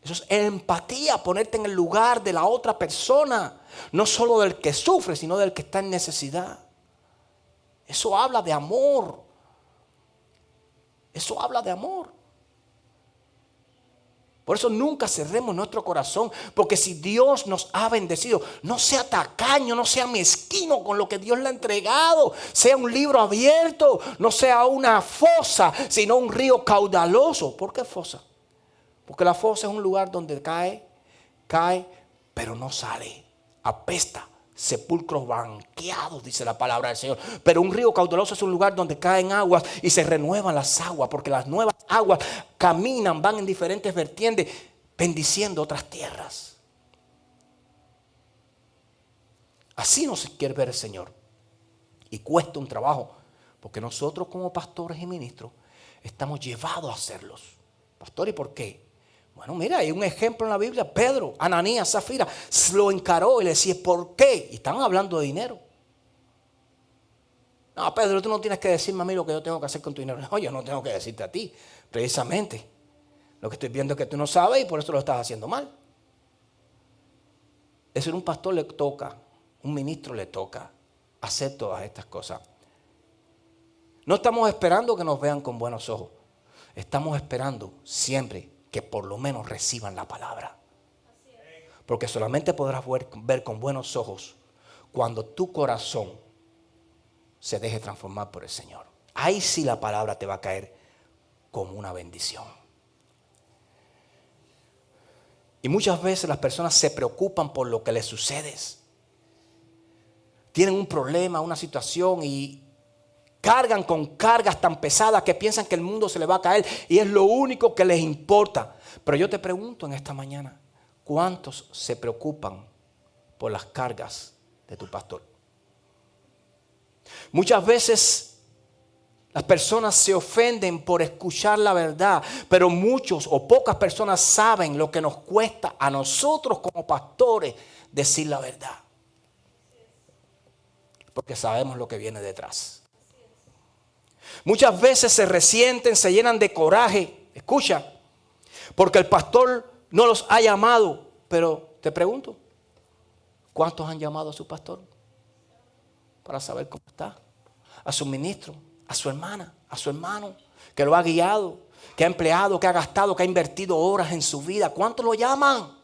Eso es empatía, ponerte en el lugar de la otra persona. No solo del que sufre, sino del que está en necesidad. Eso habla de amor. Eso habla de amor. Por eso nunca cerremos nuestro corazón. Porque si Dios nos ha bendecido, no sea tacaño, no sea mezquino con lo que Dios le ha entregado. Sea un libro abierto, no sea una fosa, sino un río caudaloso. ¿Por qué fosa? Porque la fosa es un lugar donde cae, pero no sale. Apesta. Sepulcros banqueados, dice la palabra del Señor. Pero un río caudaloso es un lugar donde caen aguas y se renuevan las aguas, porque las nuevas aguas caminan, van en diferentes vertientes, bendiciendo otras tierras. Así nos quiere ver el Señor. Y cuesta un trabajo, porque nosotros como pastores y ministros estamos llevados a hacerlos. Pastor, ¿y por qué? Bueno, mira, hay un ejemplo en la Biblia. Pedro, Ananías, Zafira, lo encaró y le decía, ¿por qué? Y estaban hablando de dinero. No, Pedro, tú no tienes que decirme a mí lo que yo tengo que hacer con tu dinero. No, yo no tengo que decirte a ti. Precisamente, lo que estoy viendo es que tú no sabes y por eso lo estás haciendo mal. Es decir, un pastor le toca, un ministro le toca hacer todas estas cosas. No estamos esperando que nos vean con buenos ojos. Estamos esperando siempre que por lo menos reciban la palabra. Porque solamente podrás ver con buenos ojos cuando tu corazón se deje transformar por el Señor. Ahí sí la palabra te va a caer como una bendición. Y muchas veces las personas se preocupan por lo que les sucede. Tienen un problema, una situación y cargan con cargas tan pesadas que piensan que el mundo se les va a caer y es lo único que les importa. Pero yo te pregunto en esta mañana, ¿cuántos se preocupan por las cargas de tu pastor? Muchas veces las personas se ofenden por escuchar la verdad, pero muchos o pocas personas saben lo que nos cuesta a nosotros como pastores decir la verdad. Porque sabemos lo que viene detrás. Muchas veces se resienten, se llenan de coraje. Escucha, porque el pastor no los ha llamado. Pero te pregunto, ¿cuántos han llamado a su pastor? Para saber cómo está. A su ministro, a su hermana, a su hermano, que lo ha guiado, que ha empleado, que ha gastado, que ha invertido horas en su vida. ¿Cuántos lo llaman?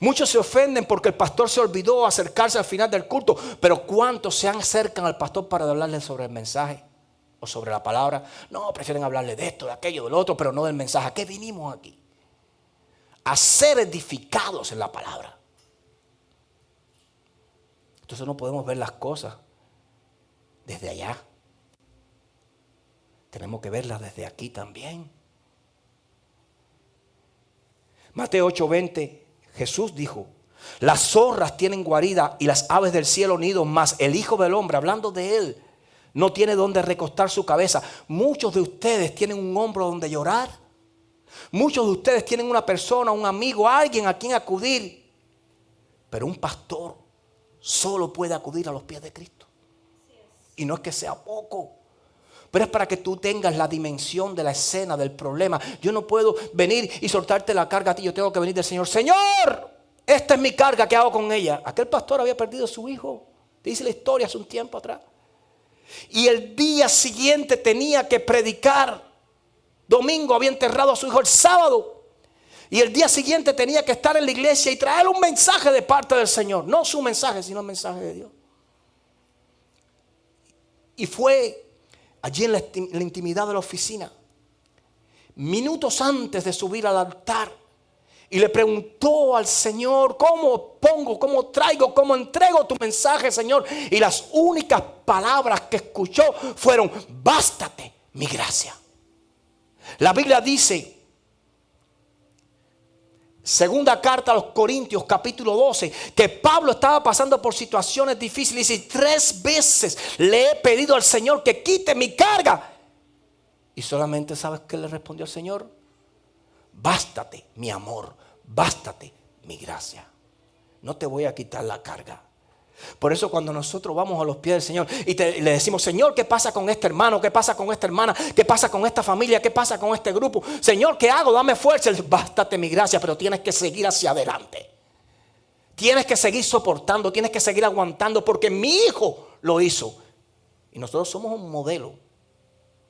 Muchos se ofenden porque el pastor se olvidó acercarse al final del culto. Pero ¿cuántos se acercan al pastor para hablarle sobre el mensaje o sobre la palabra? No, prefieren hablarle de esto, de aquello, de lo otro, pero no del mensaje. ¿A qué vinimos aquí? A ser edificados en la palabra. Entonces no podemos ver las cosas desde allá. Tenemos que verlas desde aquí también. Mateo 8:20. Jesús dijo, las zorras tienen guarida y las aves del cielo nidos, mas el Hijo del Hombre, hablando de Él, no tiene donde recostar su cabeza. Muchos de ustedes tienen un hombro donde llorar. Muchos de ustedes tienen una persona, un amigo, alguien a quien acudir. Pero un pastor solo puede acudir a los pies de Cristo. Y no es que sea poco. Pero es para que tú tengas la dimensión de la escena, del problema. Yo no puedo venir y soltarte la carga a ti. Yo tengo que venir del Señor. Señor, esta es mi carga, ¿qué hago con ella? Aquel pastor había perdido a su hijo. Te dice la historia hace un tiempo atrás. Y el día siguiente tenía que predicar. Domingo había enterrado a su hijo el sábado. Y el día siguiente tenía que estar en la iglesia y traer un mensaje de parte del Señor. No su mensaje, sino el mensaje de Dios. Y fue allí en la intimidad de la oficina, minutos antes de subir al altar, y le preguntó al Señor: ¿cómo pongo, cómo traigo, cómo entrego tu mensaje, Señor? Y las únicas palabras que escuchó fueron: bástate mi gracia. La Biblia dice, segunda carta a los Corintios, capítulo 12, que Pablo estaba pasando por situaciones difíciles y 3 veces le he pedido al Señor que quite mi carga. Y solamente, ¿sabes qué le respondió el Señor? Bástate mi amor, bástate mi gracia. No te voy a quitar la carga. Por eso cuando nosotros vamos a los pies del Señor y le decimos: Señor, ¿qué pasa con este hermano? ¿Qué pasa con esta hermana? ¿Qué pasa con esta familia? ¿Qué pasa con este grupo? Señor, ¿qué hago? Dame fuerza. Bástate mi gracia, pero tienes que seguir hacia adelante. Tienes que seguir soportando, tienes que seguir aguantando, porque mi hijo lo hizo. Y nosotros somos un modelo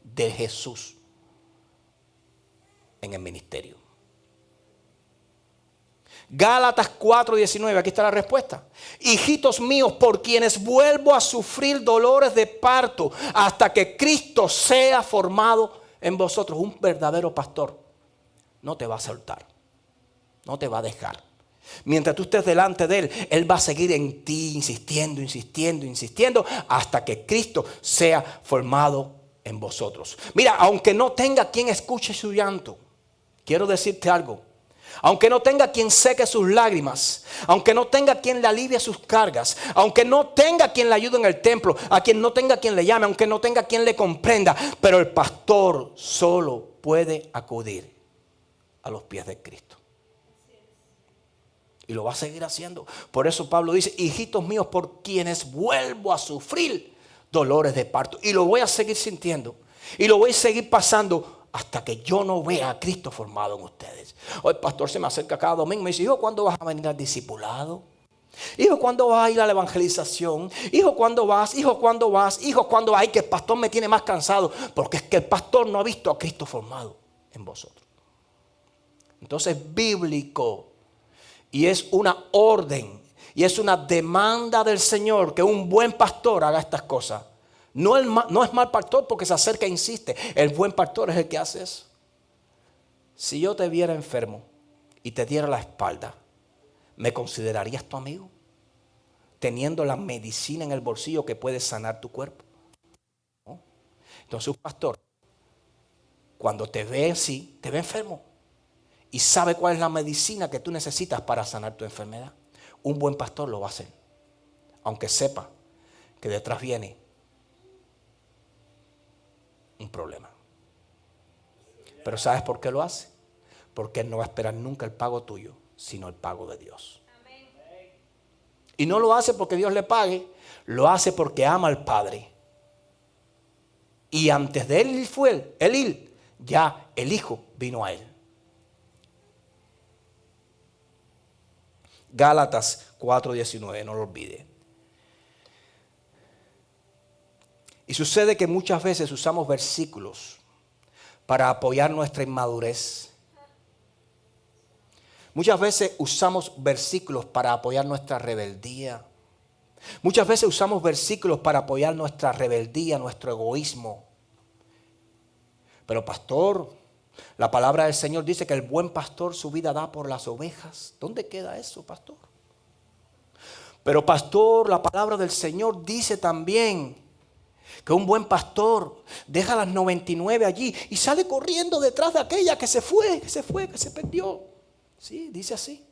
de Jesús en el ministerio. Gálatas 4:19, aquí está la respuesta. Hijitos míos, por quienes vuelvo a sufrir dolores de parto hasta que Cristo sea formado en vosotros. Un verdadero pastor no te va a soltar, no te va a dejar. Mientras tú estés delante de Él, Él va a seguir en ti insistiendo, insistiendo, insistiendo hasta que Cristo sea formado en vosotros. Mira, aunque no tenga quien escuche su llanto, quiero decirte algo. Aunque no tenga quien seque sus lágrimas, aunque no tenga quien le alivie sus cargas, aunque no tenga quien le ayude en el templo, a quien no tenga quien le llame, aunque no tenga quien le comprenda, pero el pastor solo puede acudir a los pies de Cristo. Y lo va a seguir haciendo. Por eso Pablo dice: hijitos míos, por quienes vuelvo a sufrir dolores de parto. Y lo voy a seguir sintiendo. Y lo voy a seguir pasando hasta que yo no vea a Cristo formado en ustedes. Hoy el pastor se me acerca cada domingo y me dice: hijo, ¿cuándo vas a venir al discipulado? Hijo, ¿cuándo vas a ir a la evangelización? Hijo, ¿cuándo vas? Hijo, ¿cuándo vas? Hijo, ¿cuándo vas? Ay, que el pastor me tiene más cansado, porque es que el pastor no ha visto a Cristo formado en vosotros. Entonces es bíblico y es una orden y es una demanda del Señor que un buen pastor haga estas cosas. No es mal pastor porque se acerca e insiste. El buen pastor es el que hace eso. Si yo te viera enfermo y te diera la espalda, ¿me considerarías tu amigo? Teniendo la medicina en el bolsillo que puede sanar tu cuerpo, ¿no? Entonces un pastor, cuando te ve así, te ve enfermo y sabe cuál es la medicina que tú necesitas para sanar tu enfermedad. Un buen pastor lo va a hacer, aunque sepa que detrás viene un problema. Pero ¿sabes por qué lo hace? Porque Él no va a esperar nunca el pago tuyo, sino el pago de Dios. Amén. Y no lo hace porque Dios le pague, lo hace porque ama al Padre. Y antes de él ir, ya el Hijo vino a Él. Gálatas 4:19, no lo olvide. Y sucede que muchas veces usamos versículos para apoyar nuestra inmadurez. Muchas veces usamos versículos para apoyar nuestra rebeldía. Muchas veces usamos versículos para apoyar nuestra rebeldía, nuestro egoísmo. Pero pastor, la palabra del Señor dice que el buen pastor su vida da por las ovejas. ¿Dónde queda eso, pastor? Pero pastor, la palabra del Señor dice también que un buen pastor deja las 99 allí y sale corriendo detrás de aquella que se perdió. Sí, dice así.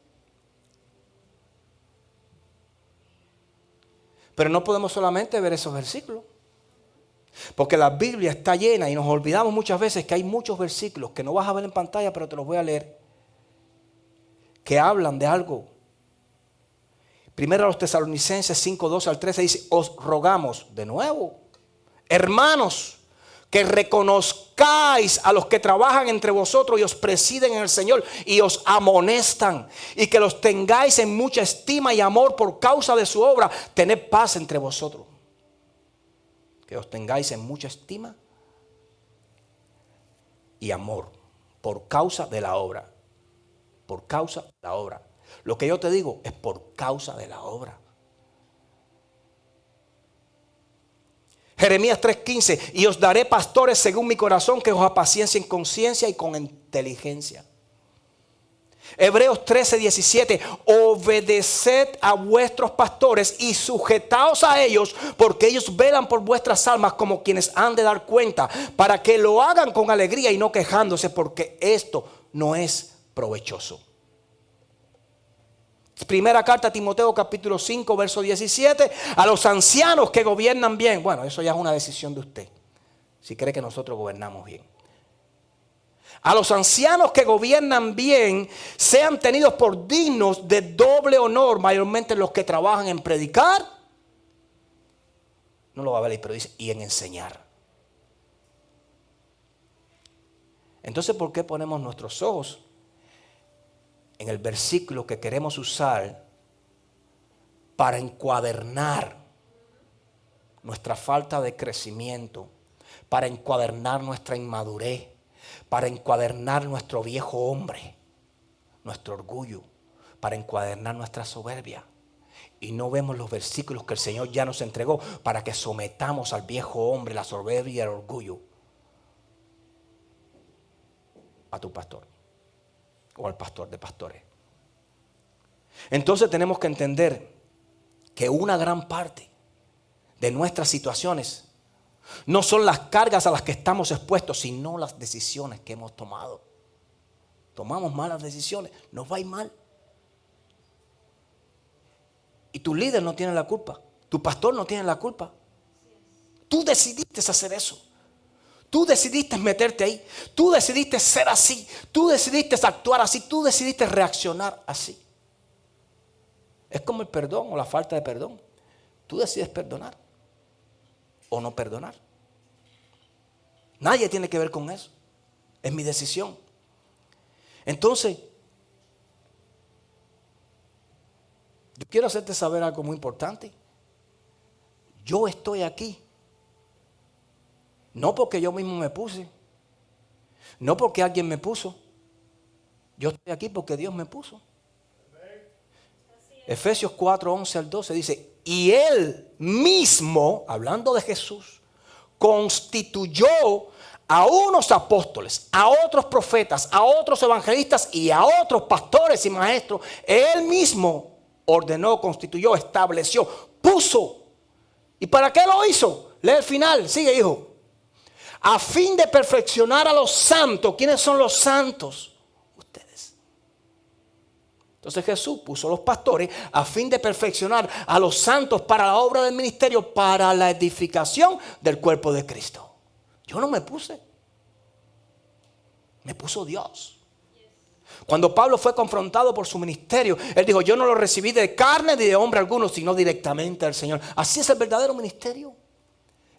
Pero no podemos solamente ver esos versículos, porque la Biblia está llena y nos olvidamos muchas veces que hay muchos versículos que no vas a ver en pantalla, pero te los voy a leer, que hablan de algo. Primero a los Tesalonicenses 5:12-13 dice: os rogamos de nuevo, hermanos, que reconozcáis a los que trabajan entre vosotros y os presiden en el Señor y os amonestan, y que los tengáis en mucha estima y amor por causa de su obra. Tened paz entre vosotros. Que os tengáis en mucha estima y amor por causa de la obra. Por causa de la obra. Lo que yo te digo es por causa de la obra. Jeremías 3:15, y os daré pastores según mi corazón que os apaciencien con ciencia y con inteligencia. Hebreos 13:17, obedeced a vuestros pastores y sujetaos a ellos, porque ellos velan por vuestras almas como quienes han de dar cuenta, para que lo hagan con alegría y no quejándose, porque esto no es provechoso. Primera carta a Timoteo capítulo 5 verso 17, a los ancianos que gobiernan bien. Bueno, eso ya es una decisión de usted, si cree que nosotros gobernamos bien. A los ancianos que gobiernan bien sean tenidos por dignos de doble honor, mayormente los que trabajan en predicar. No lo va a ver ahí, pero dice, y en enseñar. Entonces, ¿por qué ponemos nuestros ojos en el versículo que queremos usar para encuadernar nuestra falta de crecimiento, para encuadernar nuestra inmadurez, para encuadernar nuestro viejo hombre, nuestro orgullo, para encuadernar nuestra soberbia? Y no vemos los versículos que el Señor ya nos entregó para que sometamos al viejo hombre, la soberbia y el orgullo a tu pastor o al pastor de pastores. Entonces tenemos que entender que una gran parte de nuestras situaciones no son las cargas a las que estamos expuestos, sino las decisiones que hemos tomado. Tomamos malas decisiones, nos va a ir mal. Y tu líder no tiene la culpa, tu pastor no tiene la culpa. Tú decidiste hacer eso. Tú decidiste meterte ahí, tú decidiste ser así, tú decidiste actuar así, tú decidiste reaccionar así. Es como el perdón o la falta de perdón. Tú decides perdonar o no perdonar. Nadie tiene que ver con eso. Es mi decisión. Entonces, yo quiero hacerte saber algo muy importante. Yo estoy aquí no porque yo mismo me puse, no porque alguien me puso. Yo estoy aquí porque Dios me puso. Efesios 4:11 al 12 dice, y Él mismo, hablando de Jesús, constituyó a unos apóstoles, a otros profetas, a otros evangelistas y a otros pastores y maestros. Él mismo ordenó, constituyó, estableció, puso. ¿Y para qué lo hizo? Lee el final, sigue, hijo. A fin de perfeccionar a los santos. ¿Quiénes son los santos? Ustedes. Entonces Jesús puso a los pastores a fin de perfeccionar a los santos para la obra del ministerio, para la edificación del cuerpo de Cristo. Yo no me puse. Me puso Dios. Cuando Pablo fue confrontado por su ministerio, él dijo, yo no lo recibí de carne ni de hombre alguno, sino directamente del Señor. Así es el verdadero ministerio.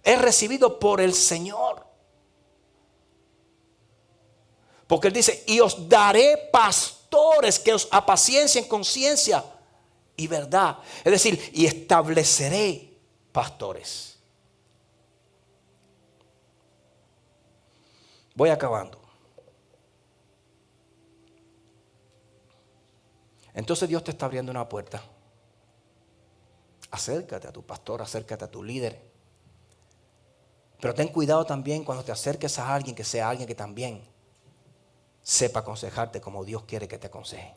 Es recibido por el Señor. Porque él dice, y os daré pastores que os apaciencien con ciencia y verdad. Es decir, y estableceré pastores. Voy acabando. Entonces Dios te está abriendo una puerta. Acércate a tu pastor, acércate a tu líder. Pero ten cuidado también cuando te acerques a alguien, que sea alguien que también sepa aconsejarte como Dios quiere que te aconseje.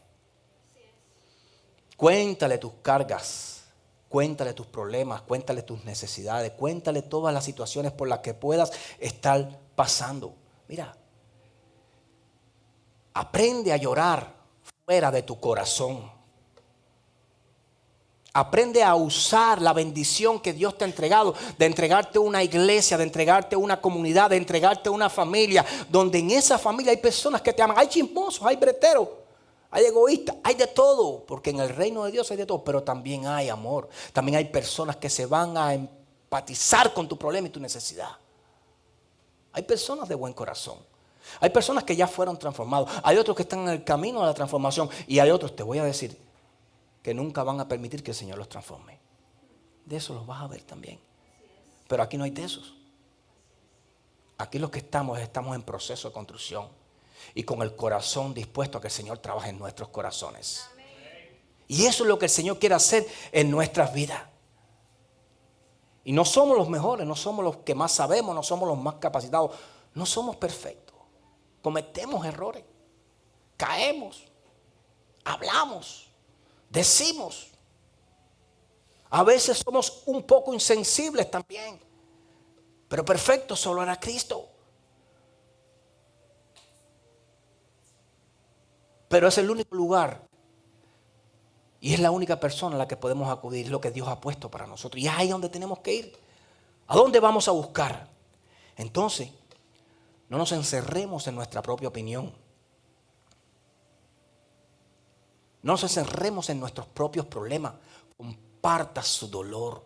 Cuéntale tus cargas, cuéntale tus problemas, cuéntale tus necesidades, cuéntale todas las situaciones por las que puedas estar pasando. Mira, aprende a llorar fuera de tu corazón. Aprende a usar la bendición que Dios te ha entregado, de entregarte una iglesia, de entregarte una comunidad, de entregarte una familia, donde en esa familia hay personas que te aman. Hay chismosos, hay breteros, hay egoístas, hay de todo, porque en el reino de Dios hay de todo, pero también hay amor. También hay personas que se van a empatizar con tu problema y tu necesidad. Hay personas de buen corazón. Hay personas que ya fueron transformados. Hay otros que están en el camino a la transformación. Y hay otros, te voy a decir, que nunca van a permitir que el Señor los transforme. De eso los vas a ver también. Pero aquí no hay de esos. Aquí los que estamos en proceso de construcción. Y con el corazón dispuesto a que el Señor trabaje en nuestros corazones. Y eso es lo que el Señor quiere hacer en nuestras vidas. Y no somos los mejores, no somos los que más sabemos, no somos los más capacitados. No somos perfectos. Cometemos errores. Caemos. Hablamos. Decimos. A veces somos un poco insensibles también. Pero perfecto solo era Cristo. Pero es el único lugar y es la única persona a la que podemos acudir, lo que Dios ha puesto para nosotros. Y es ahí donde tenemos que ir. ¿A dónde vamos a buscar? Entonces, no nos encerremos en nuestra propia opinión. No nos encerremos en nuestros propios problemas. Comparta su dolor.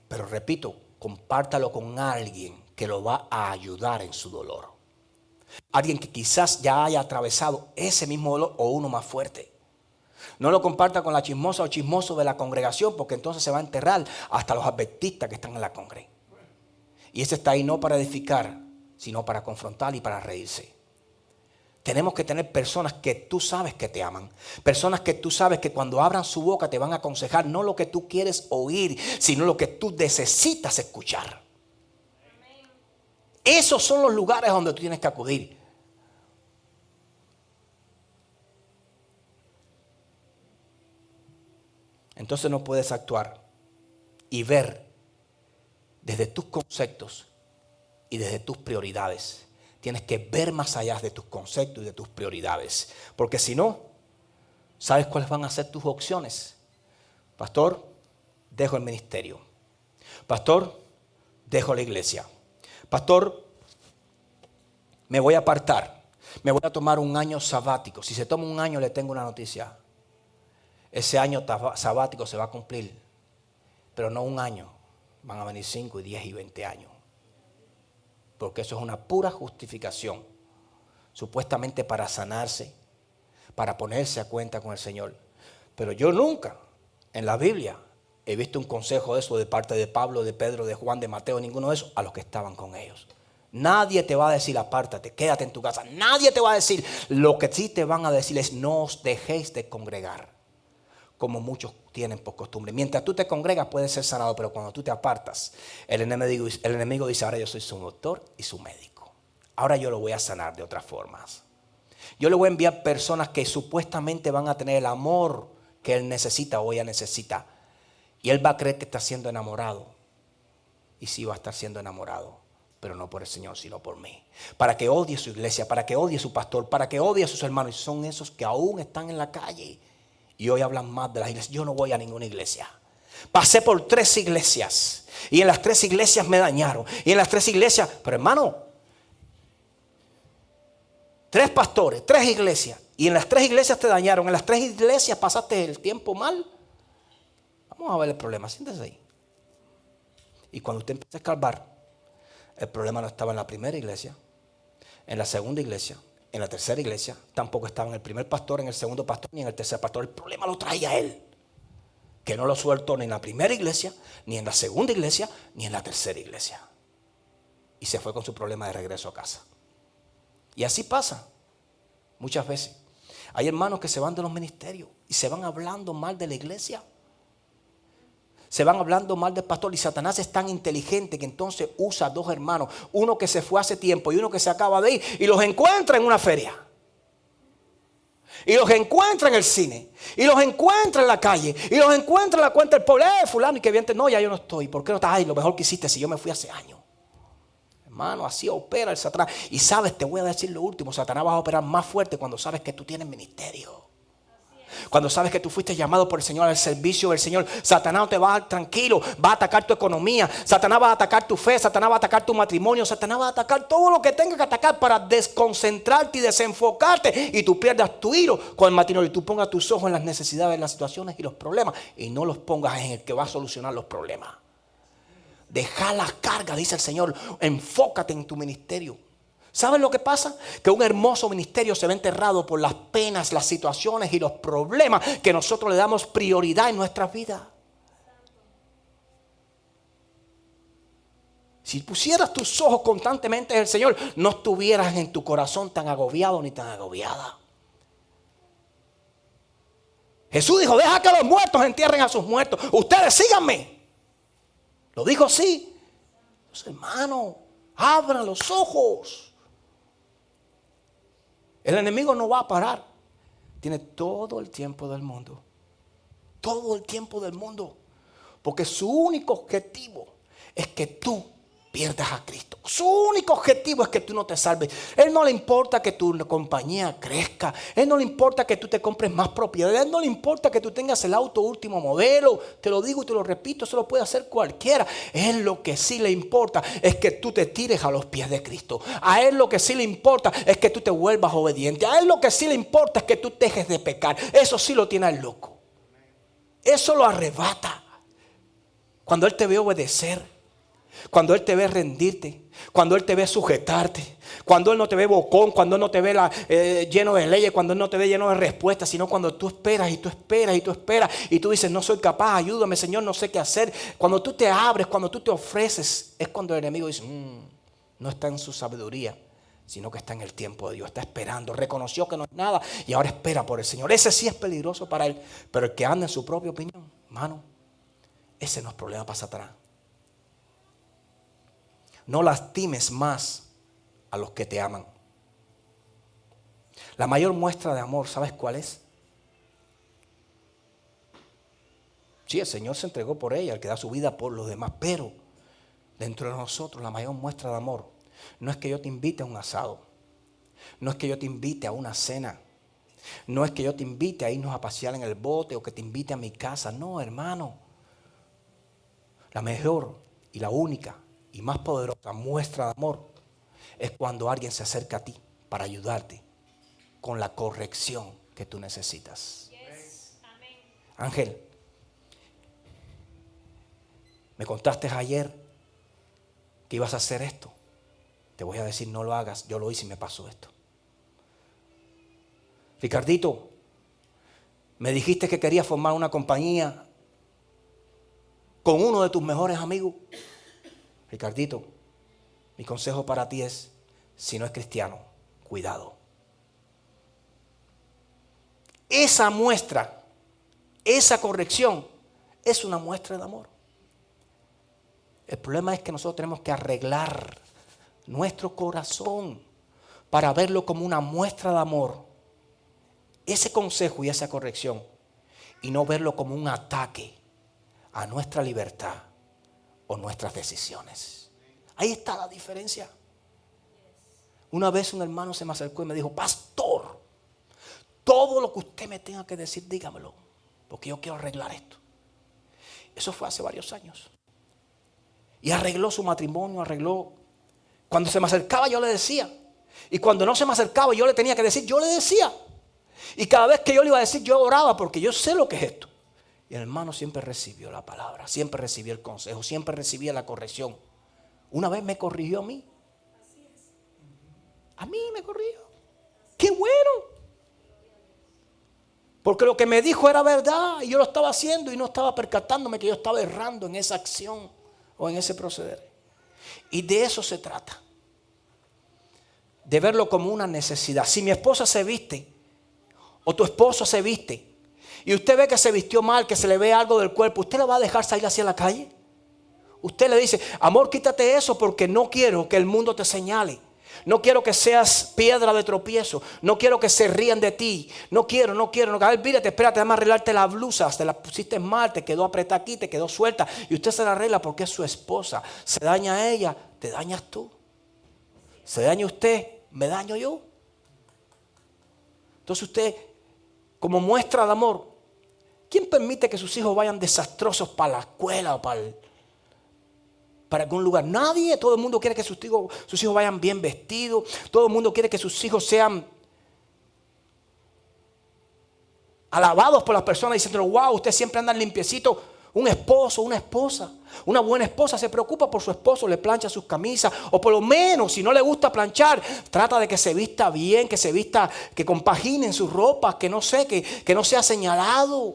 Pero repito, compártalo con alguien que lo va a ayudar en su dolor. Alguien que quizás ya haya atravesado ese mismo dolor o uno más fuerte. No lo comparta con la chismosa o chismoso de la congregación, porque entonces se va a enterrar hasta los adventistas que están en la congregación. Y ese está ahí no para edificar, sino para confrontar y para reírse. Tenemos que tener personas que tú sabes que te aman. Personas que tú sabes que cuando abran su boca te van a aconsejar no lo que tú quieres oír, sino lo que tú necesitas escuchar. Esos son los lugares donde tú tienes que acudir. Entonces no puedes actuar y ver desde tus conceptos y desde tus prioridades. Tienes que ver más allá de tus conceptos y de tus prioridades. Porque si no, ¿sabes cuáles van a ser tus opciones? Pastor, dejo el ministerio. Pastor, dejo la iglesia. Pastor, me voy a apartar. Me voy a tomar un año sabático. Si se toma un año, le tengo una noticia. Ese año sabático se va a cumplir. Pero no un año. Van a venir 5 y 10 y 20 años. Porque eso es una pura justificación. Supuestamente para sanarse. Para ponerse a cuenta con el Señor. Pero yo nunca en la Biblia he visto un consejo de eso de parte de Pablo, de Pedro, de Juan, de Mateo, ninguno de esos a los que estaban con ellos. Nadie te va a decir apártate, quédate en tu casa. Nadie te va a decir. Lo que sí te van a decir es no os dejéis de congregar, como muchos tienen por costumbre. Mientras tú te congregas puedes ser sanado, pero cuando tú te apartas, el enemigo dice, ahora yo soy su doctor y su médico. Ahora yo lo voy a sanar de otras formas. Yo le voy a enviar personas que supuestamente van a tener el amor que él necesita o ella necesita. Y él va a creer que está siendo enamorado. Y sí va a estar siendo enamorado. Pero no por el Señor, sino por mí. Para que odie su iglesia, para que odie su pastor, para que odie a sus hermanos. Y son esos que aún están en la calle. Y hoy hablan más de las iglesias. Yo no voy a ninguna iglesia. Pasé por 3 iglesias. Y en las 3 iglesias me dañaron. Y en las 3 iglesias, pero hermano, 3 pastores, 3 iglesias. Y en las 3 iglesias te dañaron. En las 3 iglesias pasaste el tiempo mal. Vamos a ver el problema. Siéntese ahí. Y cuando usted empieza a escarbar, el problema no estaba en la primera iglesia, en la segunda iglesia, en la tercera iglesia. Tampoco estaba en el primer pastor, en el segundo pastor, ni en el tercer pastor. El problema lo traía él. Que no lo suelto ni en la primera iglesia, ni en la segunda iglesia, ni en la tercera iglesia. Y se fue con su problema de regreso a casa. Y así pasa muchas veces. Hay hermanos que se van de los ministerios y se van hablando mal de la iglesia. Se van hablando mal del pastor y Satanás es tan inteligente que entonces usa 2 hermanos. Uno que se fue hace tiempo y uno que se acaba de ir y los encuentra en una feria. Y los encuentra en el cine. Y los encuentra en la calle. Y los encuentra en la cuenta del pueblo. Fulano, y que viene, no, ya yo no estoy. ¿Por qué no estás ahí? Lo mejor que hiciste si yo me fui hace años. Hermano, así opera el Satanás. Y sabes, te voy a decir lo último. Satanás va a operar más fuerte cuando sabes que tú tienes ministerio. Cuando sabes que tú fuiste llamado por el Señor al servicio del Señor, Satanás no te va a dar tranquilo, va a atacar tu economía, Satanás va a atacar tu fe, Satanás va a atacar tu matrimonio, Satanás va a atacar todo lo que tenga que atacar para desconcentrarte y desenfocarte y tú pierdas tu hilo con el matrimonio y tú pongas tus ojos en las necesidades, las situaciones y los problemas y no los pongas en el que va a solucionar los problemas. Deja las cargas, dice el Señor, enfócate en tu ministerio. ¿Saben lo que pasa? Que un hermoso ministerio se ve enterrado por las penas, las situaciones y los problemas que nosotros le damos prioridad en nuestras vidas. Si pusieras tus ojos constantemente en el Señor, no estuvieras en tu corazón tan agobiado ni tan agobiada. Jesús dijo, deja que los muertos entierren a sus muertos. Ustedes síganme. Lo dijo así. Entonces, hermano, abran los ojos. El enemigo no va a parar. Tiene todo el tiempo del mundo. Todo el tiempo del mundo. Porque su único objetivo es que tú pierdas a Cristo. Su único objetivo es que tú no te salves. Él no le importa que tu compañía crezca. Él no le importa que tú te compres más propiedad. Él no le importa que tú tengas el auto último modelo. Te lo digo y te lo repito, eso lo puede hacer cualquiera. Él lo que sí le importa es que tú te tires a los pies de Cristo. A Él lo que sí le importa es que tú te vuelvas obediente. A Él lo que sí le importa es que tú dejes de pecar. Eso sí lo tiene el loco. Eso lo arrebata. Cuando Él te ve obedecer, cuando Él te ve rendirte, cuando Él te ve sujetarte, cuando Él no te ve bocón, cuando Él no te ve lleno de leyes, cuando Él no te ve lleno de respuestas, sino cuando tú esperas y tú esperas y tú esperas y tú dices, no soy capaz, ayúdame Señor, no sé qué hacer. Cuando tú te abres, cuando tú te ofreces, es cuando el enemigo dice, no está en su sabiduría, sino que está en el tiempo de Dios, está esperando, reconoció que no es nada y ahora espera por el Señor. Ese sí es peligroso para él, pero el que anda en su propia opinión, hermano, ese no es problema para Satanás. No lastimes más a los que te aman. La mayor muestra de amor, ¿sabes cuál es? Sí, el Señor se entregó por ella, el que da su vida por los demás, pero dentro de nosotros la mayor muestra de amor no es que yo te invite a un asado, no es que yo te invite a una cena, no es que yo te invite a irnos a pasear en el bote o que te invite a mi casa, no, hermano. La mejor y la única y más poderosa muestra de amor es cuando alguien se acerca a ti para ayudarte con la corrección que tú necesitas. Yes. Amén. Ángel, me contaste ayer que ibas a hacer esto. Te voy a decir, no lo hagas. Yo lo hice y me pasó esto. Ricardito, me dijiste que querías formar una compañía con uno de tus mejores amigos. Ricardito, mi consejo para ti es, si no es cristiano, cuidado. Esa muestra, esa corrección, es una muestra de amor. El problema es que nosotros tenemos que arreglar nuestro corazón para verlo como una muestra de amor. Ese consejo y esa corrección. Y no verlo como un ataque a nuestra libertad o nuestras decisiones. Ahí está la diferencia. Una vez un hermano se me acercó y me dijo, pastor, todo lo que usted me tenga que decir, dígamelo, porque yo quiero arreglar esto. Eso fue hace varios años. Y arregló su matrimonio, arregló. Cuando se me acercaba yo le decía. Y cuando no se me acercaba yo le tenía que decir, yo le decía. Y cada vez que yo le iba a decir, yo oraba porque yo sé lo que es esto. Y el hermano siempre recibió la palabra, siempre recibió el consejo, siempre recibía la corrección. Una vez me corrigió a mí. A mí me corrigió. ¡Qué bueno! Porque lo que me dijo era verdad y yo lo estaba haciendo y no estaba percatándome que yo estaba errando en esa acción o en ese proceder. Y de eso se trata. De verlo como una necesidad. Si mi esposa se viste o tu esposo se viste y usted ve que se vistió mal, que se le ve algo del cuerpo, ¿usted la va a dejar salir hacia la calle? Usted le dice, amor, quítate eso porque no quiero que el mundo te señale. No quiero que seas piedra de tropiezo. No quiero que se rían de ti. No quiero. A ver, mírate, espérate, déjame arreglarte la blusa. Te la pusiste mal, te quedó apretada aquí, te quedó suelta. Y usted se la arregla porque es su esposa. Se daña a ella, te dañas tú. Se daña usted, me daño yo. Entonces usted, como muestra de amor, ¿quién permite que sus hijos vayan desastrosos para la escuela o para algún lugar? Nadie. Todo el mundo quiere que sus hijos vayan bien vestidos. Todo el mundo quiere que sus hijos sean alabados por las personas diciendo, wow, usted siempre anda limpiecito. Un esposo, una esposa, una buena esposa se preocupa por su esposo, le plancha sus camisas, o por lo menos, si no le gusta planchar, trata de que se vista bien, que se vista, que compaginen sus ropas, que no sea señalado.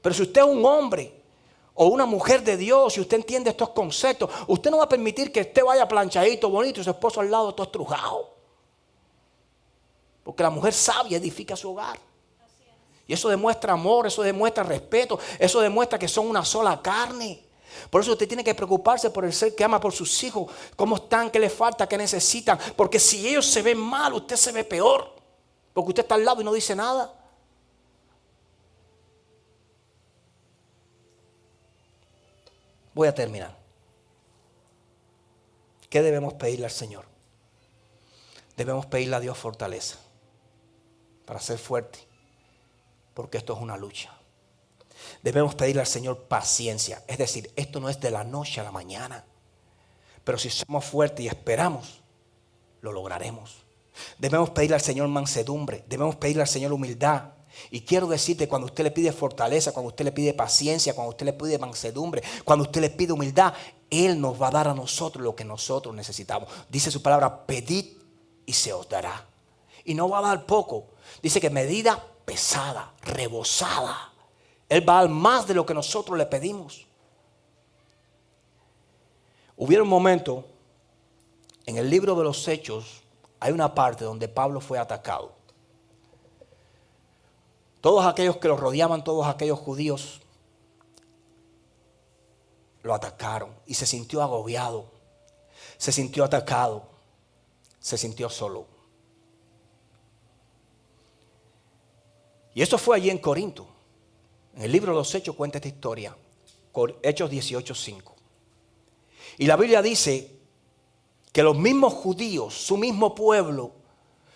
Pero si usted es un hombre o una mujer de Dios y usted entiende estos conceptos, usted no va a permitir que usted vaya planchadito, bonito y su esposo al lado todo estrujado. Porque la mujer sabia edifica su hogar. Y eso demuestra amor, eso demuestra respeto, eso demuestra que son una sola carne. Por eso usted tiene que preocuparse por el ser que ama, por sus hijos, cómo están, qué les falta, qué necesitan. Porque si ellos se ven mal, usted se ve peor. Porque usted está al lado y no dice nada. Voy a terminar. ¿Qué debemos pedirle al Señor? Debemos pedirle a Dios fortaleza para ser fuerte, porque esto es una lucha. Debemos pedirle al Señor paciencia, es decir, esto no es de la noche a la mañana, pero si somos fuertes y esperamos, lo lograremos. Debemos pedirle al Señor mansedumbre, debemos pedirle al Señor humildad. Y quiero decirte, cuando usted le pide fortaleza, cuando usted le pide paciencia, cuando usted le pide mansedumbre, cuando usted le pide humildad, Él nos va a dar a nosotros lo que nosotros necesitamos. Dice su palabra, pedid y se os dará. Y no va a dar poco. Dice que medida pesada, rebosada. Él va a dar más de lo que nosotros le pedimos. Hubiera un momento en el libro de los Hechos, hay una parte donde Pablo fue atacado. Todos aquellos que lo rodeaban, todos aquellos judíos, lo atacaron y se sintió agobiado, se sintió atacado, se sintió solo. Y eso fue allí en Corinto. En el libro de los Hechos cuenta esta historia, Hechos 18:5. Y la Biblia dice que los mismos judíos, su mismo pueblo,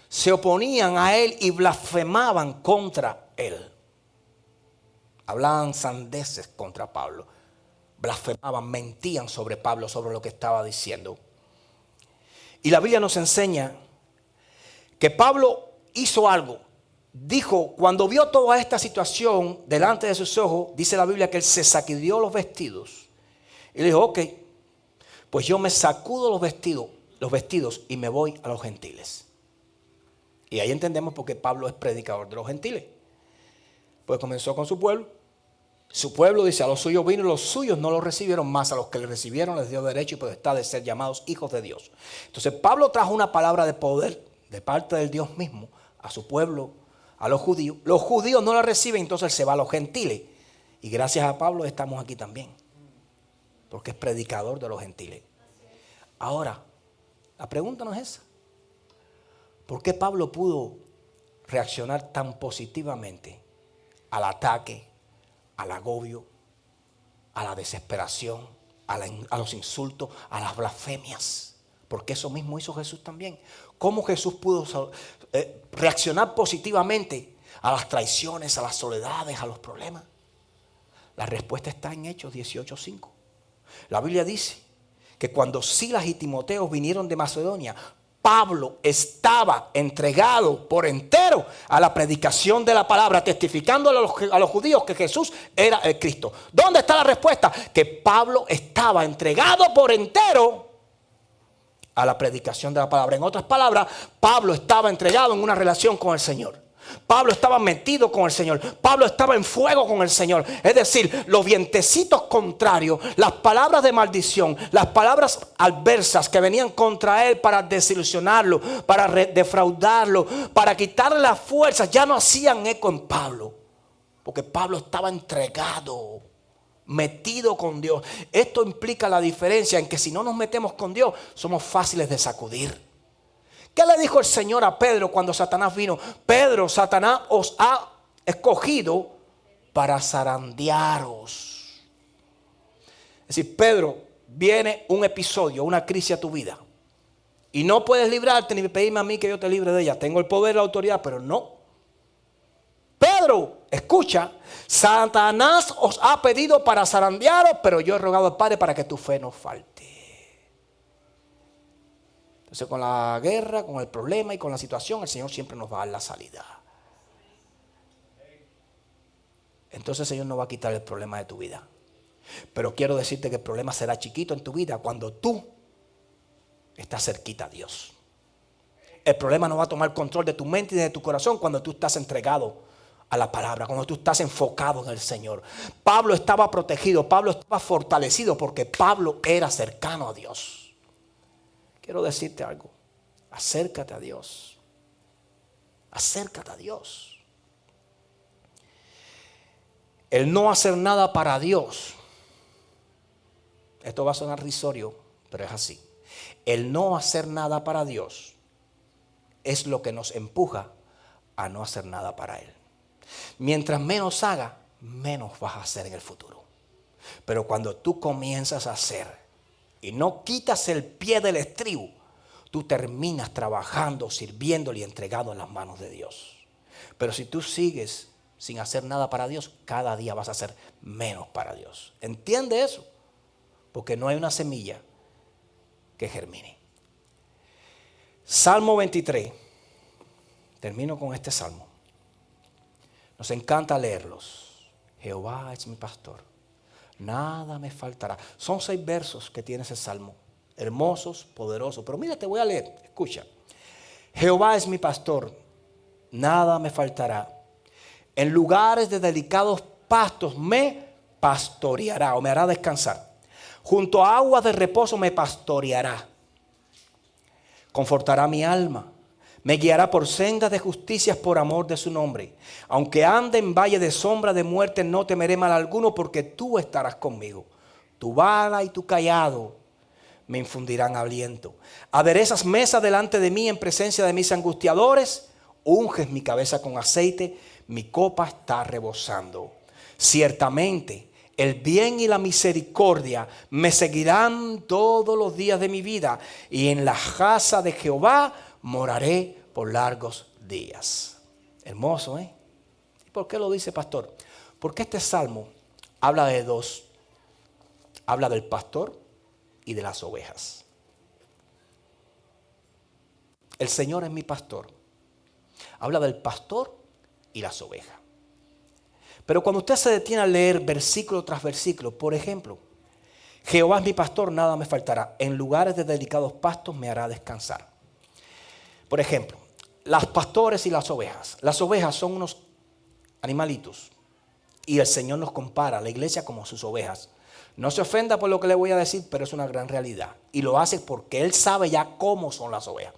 se oponían a él y blasfemaban contra él. Hablaban sandeces contra Pablo. Blasfemaban, mentían sobre Pablo, sobre lo que estaba diciendo. Y la Biblia nos enseña que Pablo hizo algo. Dijo, cuando vio toda esta situación delante de sus ojos, dice la Biblia que él se sacudió los vestidos. Y le dijo, ok, pues yo me sacudo los vestidos y me voy a los gentiles. Y ahí entendemos por qué Pablo es predicador de los gentiles. Pues comenzó con su pueblo. Su pueblo dice, a los suyos vino y los suyos no los recibieron, más a los que le recibieron les dio derecho y potestad de ser llamados hijos de Dios. Entonces Pablo trajo una palabra de poder de parte del Dios mismo a su pueblo, a los judíos. Los judíos no la reciben, entonces él se va a los gentiles. Y gracias a Pablo estamos aquí también, porque es predicador de los gentiles. Ahora, la pregunta no es esa. ¿Por qué Pablo pudo reaccionar tan positivamente al ataque, al agobio, a la desesperación, a los insultos, a las blasfemias? Porque eso mismo hizo Jesús también. ¿Cómo Jesús pudo reaccionar positivamente a las traiciones, a las soledades, a los problemas? La respuesta está en Hechos 18:5. La Biblia dice que cuando Silas y Timoteo vinieron de Macedonia, Pablo estaba entregado por entero a la predicación de la palabra, testificando a los judíos que Jesús era el Cristo. ¿Dónde está la respuesta? Que Pablo estaba entregado por entero a la predicación de la palabra. En otras palabras, Pablo estaba entregado en una relación con el Señor. Pablo estaba metido con el Señor. Pablo estaba en fuego con el Señor. Es decir, los vientecitos contrarios, las palabras de maldición, las palabras adversas que venían contra él para desilusionarlo, para defraudarlo, para quitarle las fuerzas, ya no hacían eco en Pablo. Porque Pablo estaba entregado, metido con Dios. Esto implica la diferencia en que si no nos metemos con Dios, somos fáciles de sacudir. ¿Qué le dijo el Señor a Pedro cuando Satanás vino? Pedro, Satanás os ha escogido para zarandearos. Es decir, Pedro, viene un episodio, una crisis a tu vida. Y no puedes librarte ni pedirme a mí que yo te libre de ella. Tengo el poder y la autoridad, pero no. Pedro, escucha, Satanás os ha pedido para zarandearos, pero yo he rogado al Padre para que tu fe no falte. Entonces con la guerra, con el problema y con la situación, el Señor siempre nos va a dar la salida. Entonces el Señor no va a quitar el problema de tu vida. Pero quiero decirte que el problema será chiquito en tu vida cuando tú estás cerquita a Dios. El problema no va a tomar control de tu mente y de tu corazón cuando tú estás entregado a la palabra, cuando tú estás enfocado en el Señor. Pablo estaba protegido, Pablo estaba fortalecido porque Pablo era cercano a Dios. Quiero decirte algo, acércate a Dios, acércate a Dios. El no hacer nada para Dios. Esto va a sonar risorio, pero es así. El no hacer nada para Dios es lo que nos empuja a no hacer nada para Él. Mientras menos haga, menos vas a hacer en el futuro. Pero cuando tú comienzas a hacer y no quitas el pie del estribo, tú terminas trabajando, sirviéndole y entregado en las manos de Dios. Pero si tú sigues sin hacer nada para Dios, cada día vas a hacer menos para Dios. ¿Entiende eso? Porque no hay una semilla que germine. Salmo 23. Termino con este salmo. Nos encanta leerlos. Jehová es mi pastor, nada me faltará. Son 6 versos que tiene ese salmo. Hermosos, poderosos. Pero mira, te voy a leer. Escucha. Jehová es mi pastor, nada me faltará. En lugares de delicados pastos me pastoreará o me hará descansar. Junto a aguas de reposo me pastoreará. Confortará mi alma. Me guiará por sendas de justicia por amor de su nombre. Aunque ande en valle de sombra de muerte, no temeré mal alguno, porque tú estarás conmigo. Tu vara y tu cayado me infundirán aliento. Aderezas mesa delante de mí en presencia de mis angustiadores. Unges mi cabeza con aceite, mi copa está rebosando. Ciertamente el bien y la misericordia me seguirán todos los días de mi vida, y en la casa de Jehová moraré por largos días. Hermoso, ¿eh? ¿Y por qué lo dice, pastor? Porque este salmo habla de dos. Habla del pastor y de las ovejas. El Señor es mi pastor. Habla del pastor y las ovejas. Pero cuando usted se detiene a leer versículo tras versículo, por ejemplo, Jehová es mi pastor, nada me faltará. En lugares de delicados pastos me hará descansar. Por ejemplo, las pastores y las ovejas. Las ovejas son unos animalitos y el Señor nos compara a la iglesia como sus ovejas. No se ofenda por lo que le voy a decir, pero es una gran realidad. Y lo hace porque Él sabe ya cómo son las ovejas.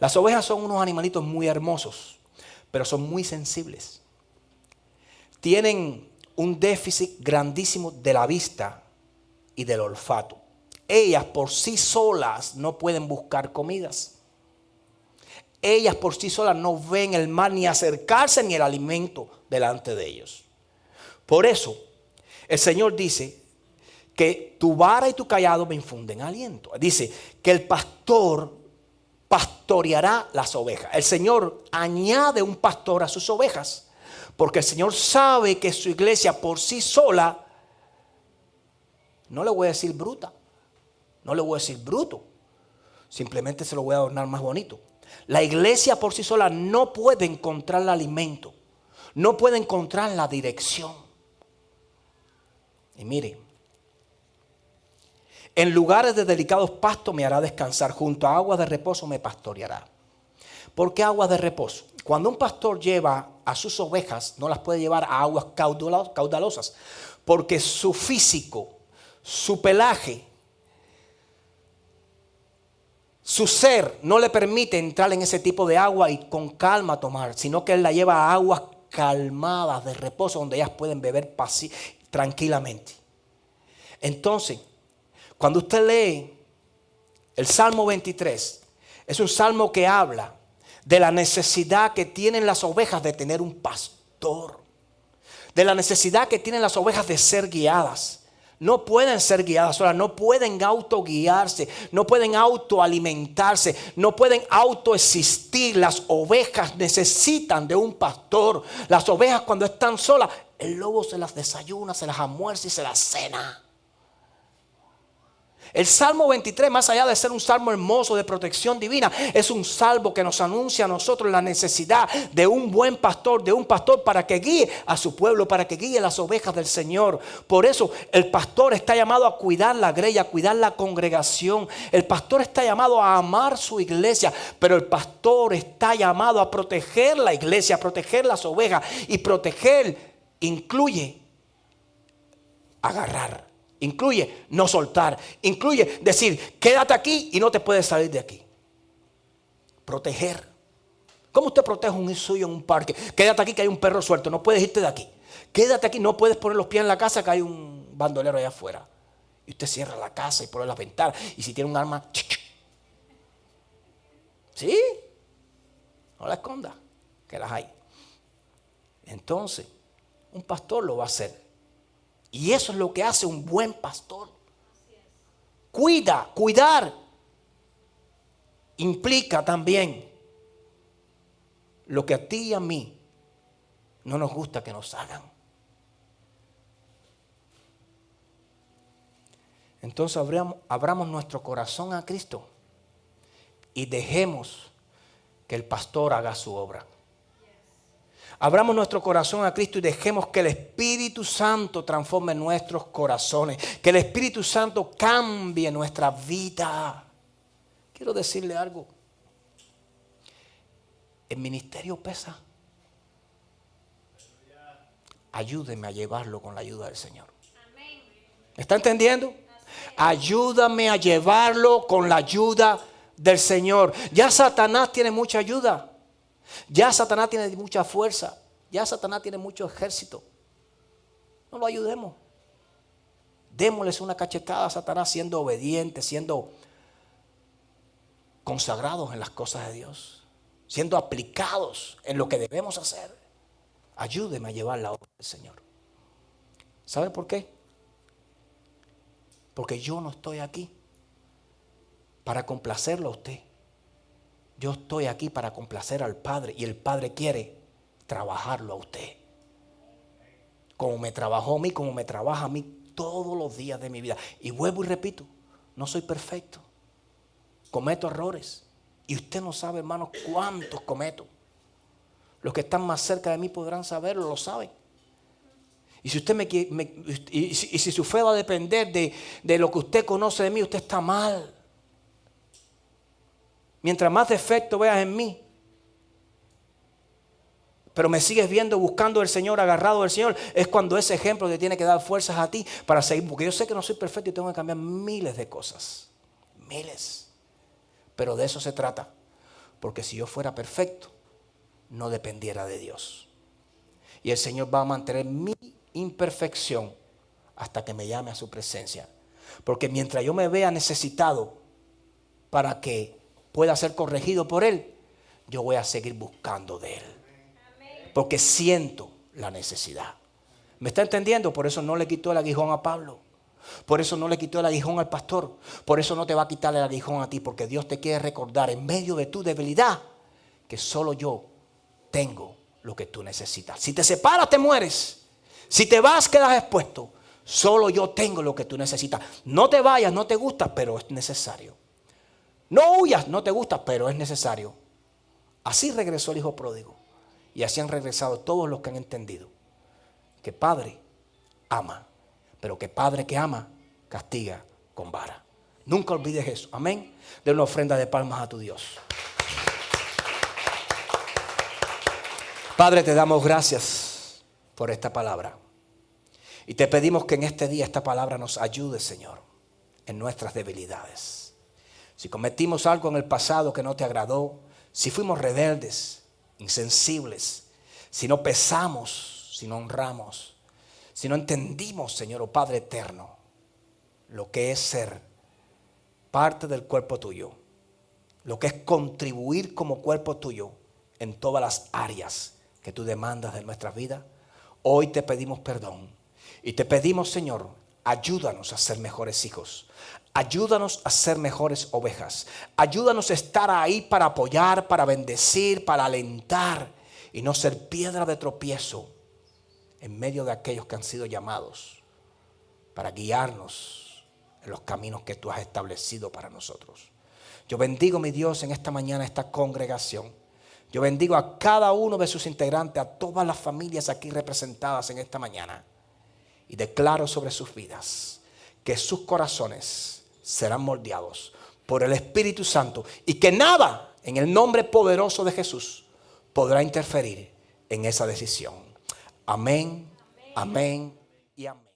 Las ovejas son unos animalitos muy hermosos, pero son muy sensibles. Tienen un déficit grandísimo de la vista y del olfato. Ellas por sí solas no pueden buscar comidas. Ellas por sí solas no ven el mal ni acercarse ni el alimento delante de ellos. Por eso el Señor dice que tu vara y tu cayado me infunden aliento. Dice que el pastor pastoreará las ovejas. El Señor añade un pastor a sus ovejas, porque el Señor sabe que su iglesia por sí sola, no le voy a decir bruta, no le voy a decir bruto, simplemente se lo voy a adornar más bonito. La iglesia por sí sola no puede encontrar el alimento, no puede encontrar la dirección. Y mire, en lugares de delicados pastos me hará descansar, junto a aguas de reposo me pastoreará. ¿Por qué aguas de reposo? Cuando un pastor lleva a sus ovejas, no las puede llevar a aguas caudalosas, porque su físico, su pelaje, su ser no le permite entrar en ese tipo de agua y con calma tomar, sino que él la lleva a aguas calmadas de reposo, donde ellas pueden beber tranquilamente. Entonces, cuando usted lee el Salmo 23, es un salmo que habla de la necesidad que tienen las ovejas de tener un pastor, de la necesidad que tienen las ovejas de ser guiadas. No pueden ser guiadas solas, no pueden autoguiarse, no pueden autoalimentarse, no pueden autoexistir. Las ovejas necesitan de un pastor. Las ovejas, cuando están solas, el lobo se las desayuna, se las almuerza y se las cena. El Salmo 23, más allá de ser un salmo hermoso de protección divina, es un salmo que nos anuncia a nosotros la necesidad de un buen pastor, de un pastor para que guíe a su pueblo, para que guíe las ovejas del Señor. Por eso el pastor está llamado a cuidar la grey, a cuidar la congregación. El pastor está llamado a amar su iglesia, pero el pastor está llamado a proteger la iglesia, a proteger las ovejas. Y proteger incluye agarrar. Incluye no soltar, incluye decir, quédate aquí y no te puedes salir de aquí. Proteger. ¿Cómo usted protege un suyo en un parque? Quédate aquí que hay un perro suelto, no puedes irte de aquí. Quédate aquí, no puedes poner los pies en la casa que hay un bandolero allá afuera. Y usted cierra la casa y pone las ventanas. Y si tiene un arma, ¿sí? No la esconda, que las hay. Entonces, un pastor lo va a hacer. Y eso es lo que hace un buen pastor. Cuidar implica también lo que a ti y a mí no nos gusta que nos hagan. Entonces abramos nuestro corazón a Cristo y dejemos que el pastor haga su obra. Abramos nuestro corazón a Cristo y dejemos que el Espíritu Santo transforme nuestros corazones. Que el Espíritu Santo cambie nuestra vida. Quiero decirle algo. El ministerio pesa. Ayúdeme a llevarlo con la ayuda del Señor. ¿Me está entendiendo? Ayúdame a llevarlo con la ayuda del Señor. Ya Satanás tiene mucha ayuda. Ya Satanás tiene mucha fuerza. Ya Satanás tiene mucho ejército. No lo ayudemos. Démosles una cachetada a Satanás siendo obedientes, siendo consagrados en las cosas de Dios, siendo aplicados en lo que debemos hacer. Ayúdeme a llevar la obra del Señor. ¿Sabe por qué? Porque yo no estoy aquí para complacerlo a usted. Yo estoy aquí para complacer al Padre y el Padre quiere trabajarlo a usted. Como me trabajó a mí, como me trabaja a mí todos los días de mi vida. Y vuelvo y repito, no soy perfecto. Cometo errores. Y usted no sabe, hermanos, cuántos cometo. Los que están más cerca de mí podrán saberlo, lo saben. Y si usted y si su fe va a depender de lo que usted conoce de mí, usted está mal. Mientras más defecto veas en mí, pero me sigues viendo buscando al Señor, agarrado del Señor, es cuando ese ejemplo te tiene que dar fuerzas a ti para seguir. Porque yo sé que no soy perfecto y tengo que cambiar miles de cosas. Miles. Pero de eso se trata. Porque si yo fuera perfecto, no dependiera de Dios. Y el Señor va a mantener mi imperfección hasta que me llame a su presencia. Porque mientras yo me vea necesitado para que pueda ser corregido por Él, yo voy a seguir buscando de Él. Porque siento la necesidad. ¿Me está entendiendo? Por eso no le quitó el aguijón a Pablo. Por eso no le quitó el aguijón al pastor. Por eso no te va a quitar el aguijón a ti. Porque Dios te quiere recordar en medio de tu debilidad que solo yo tengo lo que tú necesitas. Si te separas, te mueres. Si te vas, quedas expuesto. Solo yo tengo lo que tú necesitas. No te vayas, no te gusta, pero es necesario. No huyas, no te gusta, pero es necesario. Así regresó el hijo pródigo. Y así han regresado todos los que han entendido que Padre ama, pero que Padre que ama castiga con vara. Nunca olvides eso. Amén. De una ofrenda de palmas a tu Dios. Padre, te damos gracias por esta palabra. Y te pedimos que en este día esta palabra nos ayude, Señor, en nuestras debilidades. Si cometimos algo en el pasado que no te agradó, si fuimos rebeldes, insensibles, si no pesamos, si no honramos, si no entendimos, Señor, oh Padre eterno, lo que es ser parte del cuerpo tuyo, lo que es contribuir como cuerpo tuyo en todas las áreas que tú demandas de nuestras vidas, hoy te pedimos perdón y te pedimos, Señor, ayúdanos a ser mejores hijos. Ayúdanos a ser mejores ovejas. Ayúdanos a estar ahí para apoyar, para bendecir, para alentar y no ser piedra de tropiezo en medio de aquellos que han sido llamados para guiarnos en los caminos que tú has establecido para nosotros. Yo bendigo, mi Dios, en esta mañana esta congregación. Yo bendigo a cada uno de sus integrantes, a todas las familias aquí representadas en esta mañana. Y declaro sobre sus vidas que sus corazones serán moldeados por el Espíritu Santo y que nada en el nombre poderoso de Jesús podrá interferir en esa decisión. Amén, amén y amén.